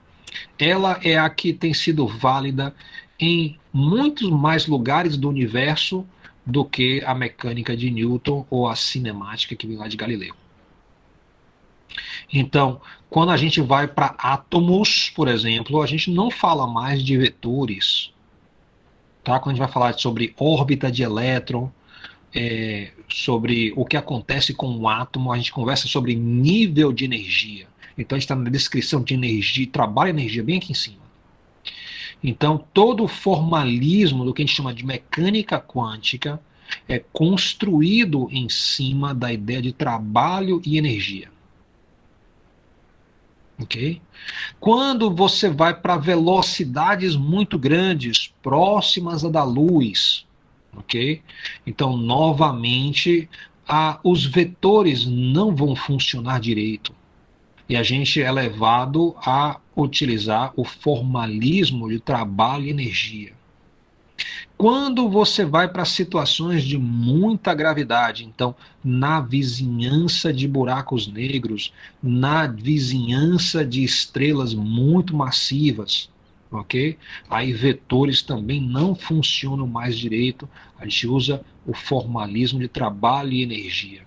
Ela é a que tem sido válida em muitos mais lugares do universo do que a mecânica de Newton ou a cinemática que vem lá de Galileu. Então, quando a gente vai para átomos, por exemplo, a gente não fala mais de vetores. Tá? Quando a gente vai falar sobre órbita de elétron, sobre o que acontece com um átomo, a gente conversa sobre nível de energia. Então, a gente está na descrição de energia, trabalho e energia bem aqui em cima. Então, todo o formalismo do que a gente chama de mecânica quântica é construído em cima da ideia de trabalho e energia. Ok? Quando você vai para velocidades muito grandes, próximas à da luz, ok? Então, novamente, os vetores não vão funcionar direito. E a gente é levado a utilizar o formalismo de trabalho e energia. Quando você vai para situações de muita gravidade, então, na vizinhança de buracos negros, na vizinhança de estrelas muito massivas, ok? Aí vetores também não funcionam mais direito, a gente usa o formalismo de trabalho e energia,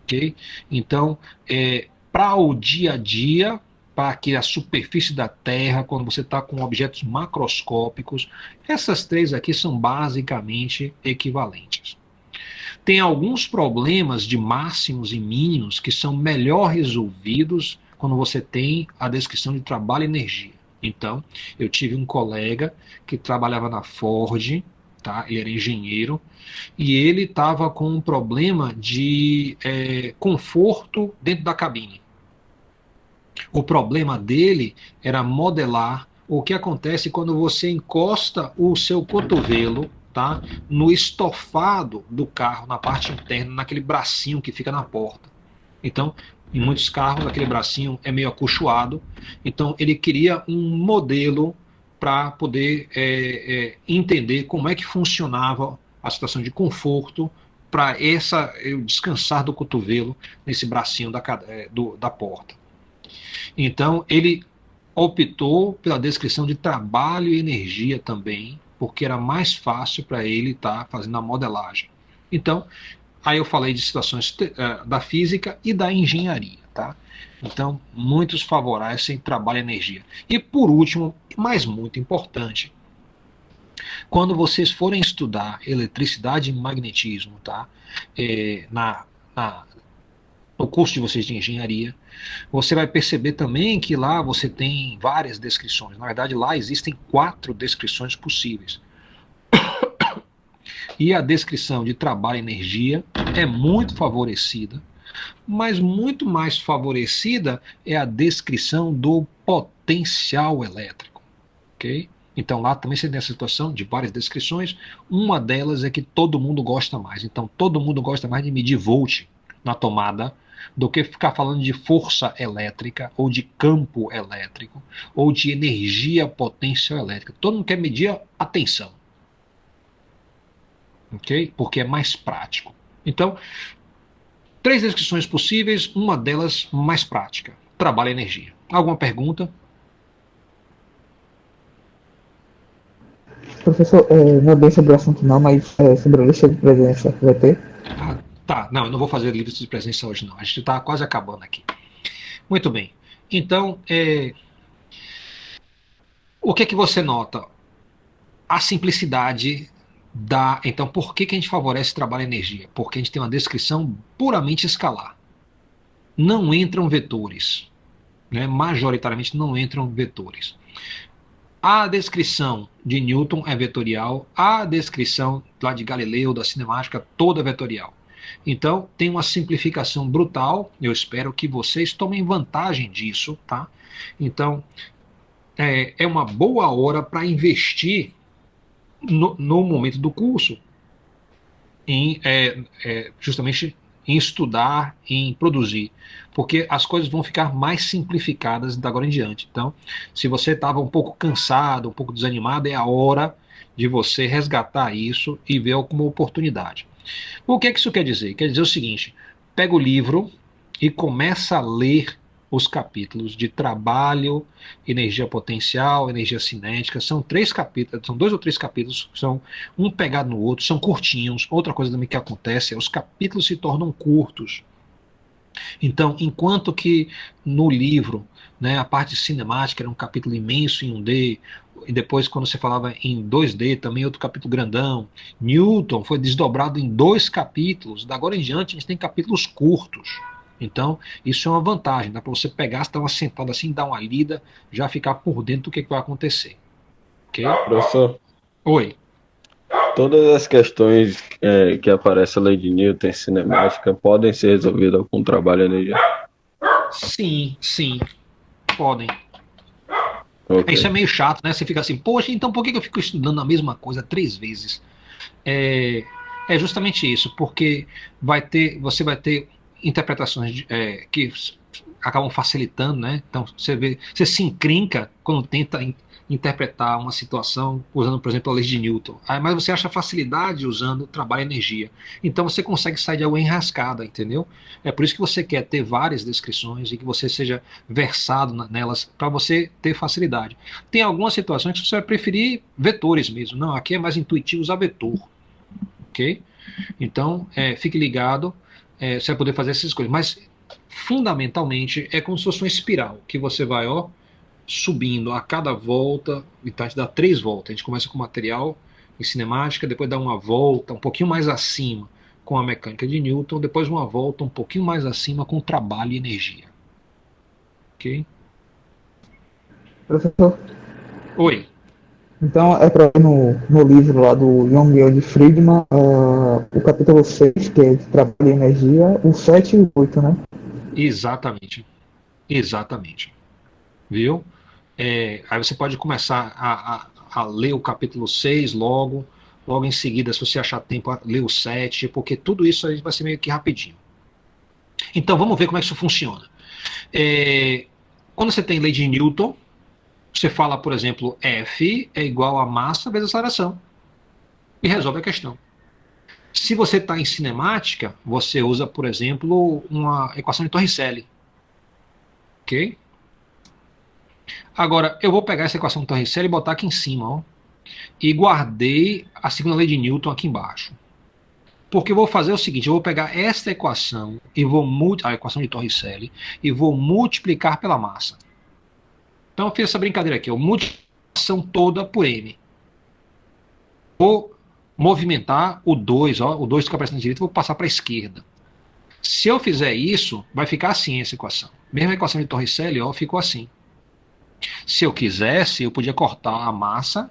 ok? Então, para o dia a dia, para que a superfície da Terra, quando você está com objetos macroscópicos, essas três aqui são basicamente equivalentes. Tem alguns problemas de máximos e mínimos que são melhor resolvidos quando você tem a descrição de trabalho e energia. Então, eu tive um colega que trabalhava na Ford, tá? Ele era engenheiro, e ele estava com um problema de conforto dentro da cabine. O problema dele era modelar o que acontece quando você encosta o seu cotovelo, tá, no estofado do carro, na parte interna, naquele bracinho que fica na porta. Então, em muitos carros, aquele bracinho é meio acolchoado. Então, ele queria um modelo para poder entender como é que funcionava a situação de conforto para eu descansar do cotovelo nesse bracinho da porta. Então, ele optou pela descrição de trabalho e energia também, porque era mais fácil para ele estar fazendo a modelagem. Então, aí eu falei de situações da física e da engenharia, tá? Então, muitos favorecem trabalho e energia. E por último, mas muito importante, quando vocês forem estudar eletricidade e magnetismo, tá? No curso de vocês de engenharia, você vai perceber também que lá você tem várias descrições. Na verdade, lá existem 4 descrições possíveis. E a descrição de trabalho e energia é muito favorecida, mas muito mais favorecida é a descrição do potencial elétrico. Ok? Então lá também você tem a situação de várias descrições. Uma delas é que todo mundo gosta mais. Então todo mundo gosta mais de medir volt na tomada do que ficar falando de força elétrica, ou de campo elétrico, ou de energia potencial elétrica. Todo mundo quer medir a tensão. Ok? Porque é mais prático. Então, 3 descrições possíveis, uma delas mais prática. Trabalho e energia. Alguma pergunta? Professor, não é bem sobre o assunto não, mas sobre a lista de presença que vai ter. Tá, não, eu não vou fazer lista de presença hoje não. A gente está quase acabando aqui. Muito bem. Então, o que é que você nota? A simplicidade da... Então, por que a gente favorece trabalho e energia? Porque a gente tem uma descrição puramente escalar. Não entram vetores. Né? Majoritariamente não entram vetores. A descrição de Newton é vetorial, a descrição lá de Galileu, da cinemática, toda é vetorial. Então, tem uma simplificação brutal, eu espero que vocês tomem vantagem disso, tá? Então, é uma boa hora para investir no momento do curso, justamente em estudar, em produzir, porque as coisas vão ficar mais simplificadas da agora em diante. Então, se você estava um pouco cansado, um pouco desanimado, é a hora de você resgatar isso e ver como oportunidade. O que é que isso quer dizer? Quer dizer o seguinte: pega o livro e começa a ler os capítulos de trabalho, energia potencial, energia cinética. São 3 capítulos, são 2 ou 3 capítulos, são um pegado no outro, são curtinhos. Outra coisa também que acontece é os capítulos se tornam curtos. Então, enquanto que no livro, né, a parte cinemática era um capítulo imenso em 1D, e depois quando você falava em 2D, também outro capítulo grandão. Newton foi desdobrado em 2 capítulos. Da agora em diante, a gente tem capítulos curtos. Então, isso é uma vantagem, dá para você pegar, estar uma sentada assim, dar uma lida, já ficar por dentro do que vai acontecer. Ok? Professor, Oi. todas as questões que aparece a lei de Newton em cinemática podem ser resolvidas com trabalho e energia? Sim, sim, podem. Ok. Isso é meio chato, né? Você fica assim, poxa, então por que eu fico estudando a mesma coisa 3 vezes? É justamente isso, porque você vai ter interpretações que acabam facilitando, né? Então você se encrenca quando tenta interpretar uma situação usando, por exemplo, a lei de Newton. Mas você acha facilidade usando trabalho e energia. Então você consegue sair de água enrascada, entendeu? É por isso que você quer ter várias descrições e que você seja versado nelas para você ter facilidade. Tem algumas situações que você vai preferir vetores mesmo. Não, aqui é mais intuitivo usar vetor. Ok? Então, fique ligado, você vai poder fazer essas coisas. Mas, fundamentalmente, é como se fosse uma espiral, que você vai, subindo a cada volta, e tá, te dá 3 voltas. A gente começa com material em cinemática, depois dá uma volta um pouquinho mais acima com a mecânica de Newton, depois uma volta um pouquinho mais acima com trabalho e energia. Ok? Professor, Oi. então é para no livro lá do Young de Friedman, o capítulo 6, que é de trabalho e energia, o 7 e o 8, né? Exatamente. Exatamente. Viu? Aí você pode começar a ler o capítulo 6 logo em seguida, se você achar tempo, ler o 7, porque tudo isso aí vai ser meio que rapidinho. Então vamos ver como é que isso funciona. Quando você tem lei de Newton, você fala, por exemplo, F é igual a massa vezes aceleração, e resolve a questão. Se você está em cinemática, você usa, por exemplo, uma equação de Torricelli. Ok? Agora, eu vou pegar essa equação de Torricelli e botar aqui em cima, e guardei a segunda lei de Newton aqui embaixo. Porque eu vou fazer o seguinte, eu vou pegar esta equação, e a equação de Torricelli, e vou multiplicar pela massa. Então eu fiz essa brincadeira aqui, eu multiplicação toda por m. Vou movimentar o 2, o 2 que aparece na direita, vou passar para a esquerda. Se eu fizer isso, vai ficar assim essa equação. Mesmo a equação de Torricelli, ficou assim. Se eu quisesse, eu podia cortar a massa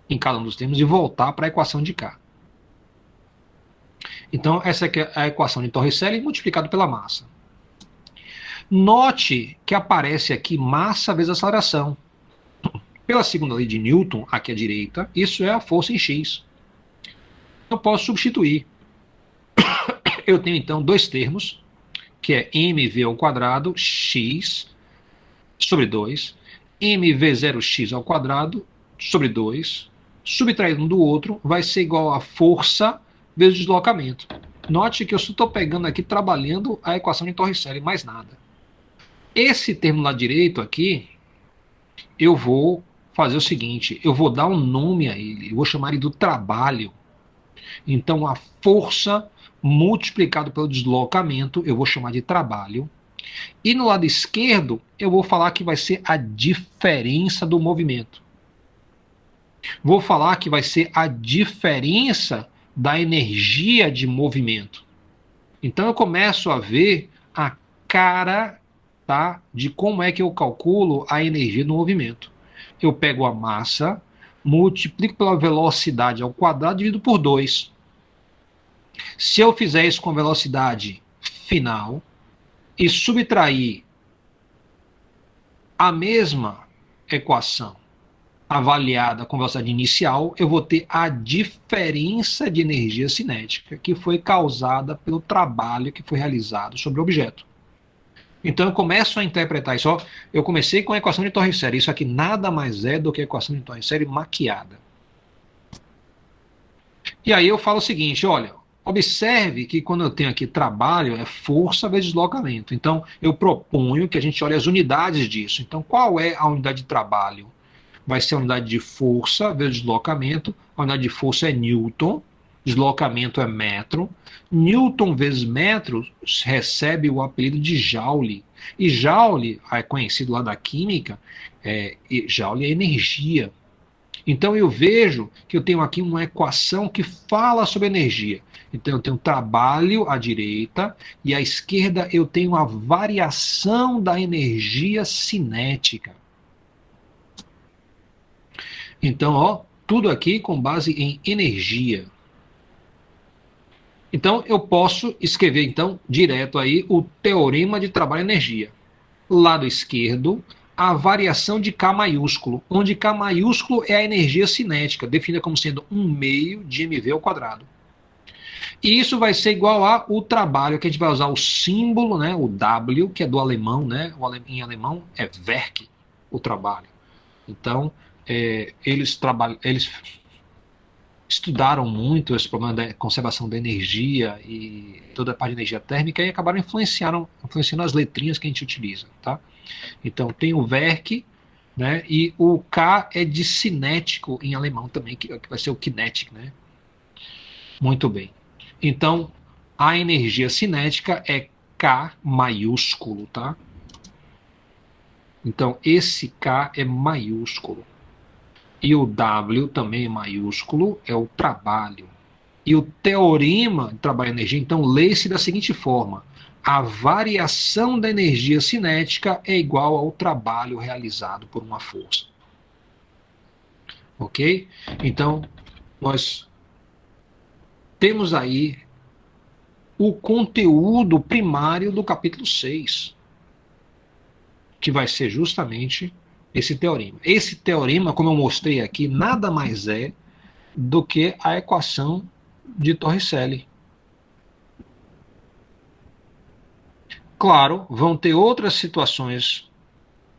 em cada um dos termos e voltar para a equação de cá. Então, essa aqui é a equação de Torricelli multiplicado pela massa. Note que aparece aqui massa vezes aceleração. Pela segunda lei de Newton, aqui à direita, isso é a força em x. Eu posso substituir. Eu tenho, então, 2 termos, que é mv ao quadrado x sobre 2, mv0x ao quadrado sobre 2, subtraído um do outro, vai ser igual a força vezes deslocamento. Note que eu só estou pegando aqui, trabalhando a equação de Torricelli, mais nada. Esse termo lá direito aqui, eu vou fazer o seguinte, eu vou dar um nome a ele, eu vou chamar ele do trabalho. Então, a força multiplicado pelo deslocamento, eu vou chamar de trabalho. E no lado esquerdo, eu vou falar que vai ser a diferença do movimento. Vou falar que vai ser a diferença da energia de movimento. Então eu começo a ver a cara, tá, de como é que eu calculo a energia do movimento. Eu pego a massa, multiplico pela velocidade ao quadrado, dividido por 2. Se eu fizer isso com a velocidade final e subtrair a mesma equação avaliada com velocidade inicial, eu vou ter a diferença de energia cinética que foi causada pelo trabalho que foi realizado sobre o objeto. Então eu começo a interpretar isso. Ó, eu comecei com a equação de Torricelli. Isso aqui nada mais é do que a equação de Torricelli maquiada. E aí eu falo o seguinte, olha, observe que quando eu tenho aqui trabalho, é força vezes deslocamento. Então eu proponho que a gente olhe as unidades disso. Então qual é a unidade de trabalho? Vai ser a unidade de força vezes deslocamento. A unidade de força é Newton, deslocamento é metro. Newton vezes metro recebe o apelido de Joule. E Joule, é conhecido lá da química, Joule é energia. Então eu vejo que eu tenho aqui uma equação que fala sobre energia. Então eu tenho trabalho à direita e à esquerda eu tenho a variação da energia cinética. Então, ó, tudo aqui com base em energia. Então, eu posso escrever, então, direto aí o teorema de trabalho e energia. Lado esquerdo, a variação de K maiúsculo, onde K maiúsculo é a energia cinética, definida como sendo 1/2 de mv ao quadrado. E isso vai ser igual ao trabalho, que a gente vai usar o símbolo, né, o W, que é do alemão, né, em alemão é Werk, o trabalho. Então, eles estudaram muito esse problema da conservação da energia e toda a parte de energia térmica e acabaram influenciando as letrinhas que a gente utiliza, tá? Então tem o Werk, né, e o K é de cinético em alemão também, que vai ser o kinetic, né? Muito bem. Então a energia cinética é K maiúsculo, tá? Então esse K é maiúsculo. E o W também é maiúsculo, é o trabalho. E o teorema de trabalho e energia, então, lê-se da seguinte forma: a variação da energia cinética é igual ao trabalho realizado por uma força. Ok? Então, nós temos aí o conteúdo primário do capítulo 6, que vai ser justamente esse teorema. Esse teorema, como eu mostrei aqui, nada mais é do que a equação de Torricelli. Claro, vão ter outras situações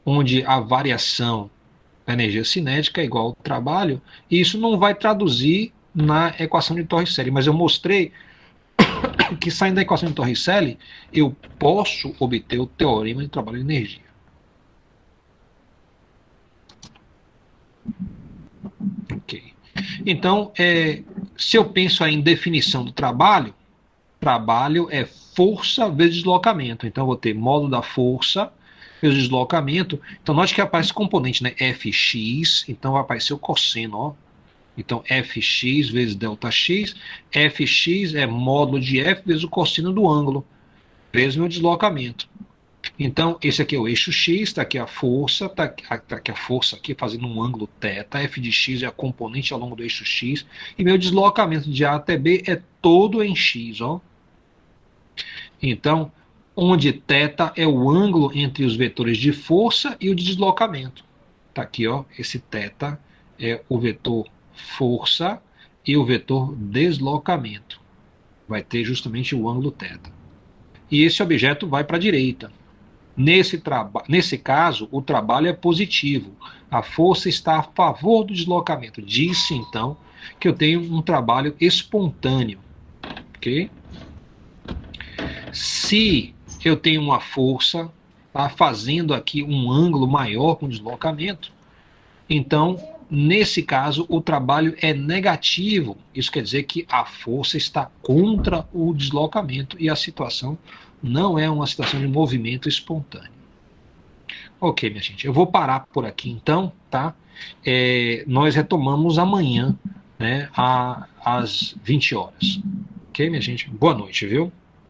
onde a variação da energia cinética é igual ao trabalho, e isso não vai traduzir na equação de Torricelli, mas eu mostrei que saindo da equação de Torricelli, eu posso obter o teorema de trabalho e energia. Ok. Então, se eu penso aí em definição do trabalho, trabalho é força vezes deslocamento. Então, eu vou ter módulo da força vezes deslocamento. Então, note que aparece componente, né? Fx, então vai aparecer o cosseno, ó. Então, Fx vezes ΔX. Fx é módulo de F vezes o cosseno do ângulo, vezes meu deslocamento. Então, esse aqui é o eixo X, está aqui a força, está aqui a força aqui fazendo um ângulo θ, f de x é a componente ao longo do eixo X, e meu deslocamento de A até B é todo em X, ó. Então, onde θ é o ângulo entre os vetores de força e o de deslocamento. Está aqui, ó, esse θ é o vetor força e o vetor deslocamento. Vai ter justamente o ângulo θ. E esse objeto vai para a direita. Nesse caso, o trabalho é positivo. A força está a favor do deslocamento. Diz-se, então, que eu tenho um trabalho espontâneo. Ok? Se eu tenho uma força fazendo aqui um ângulo maior com deslocamento, então, nesse caso, o trabalho é negativo. Isso quer dizer que a força está contra o deslocamento e a situação não é uma situação de movimento espontâneo. Ok, minha gente, eu vou parar por aqui então, tá? Nós retomamos amanhã, né, às 20 horas. Ok, minha gente? Boa noite, viu?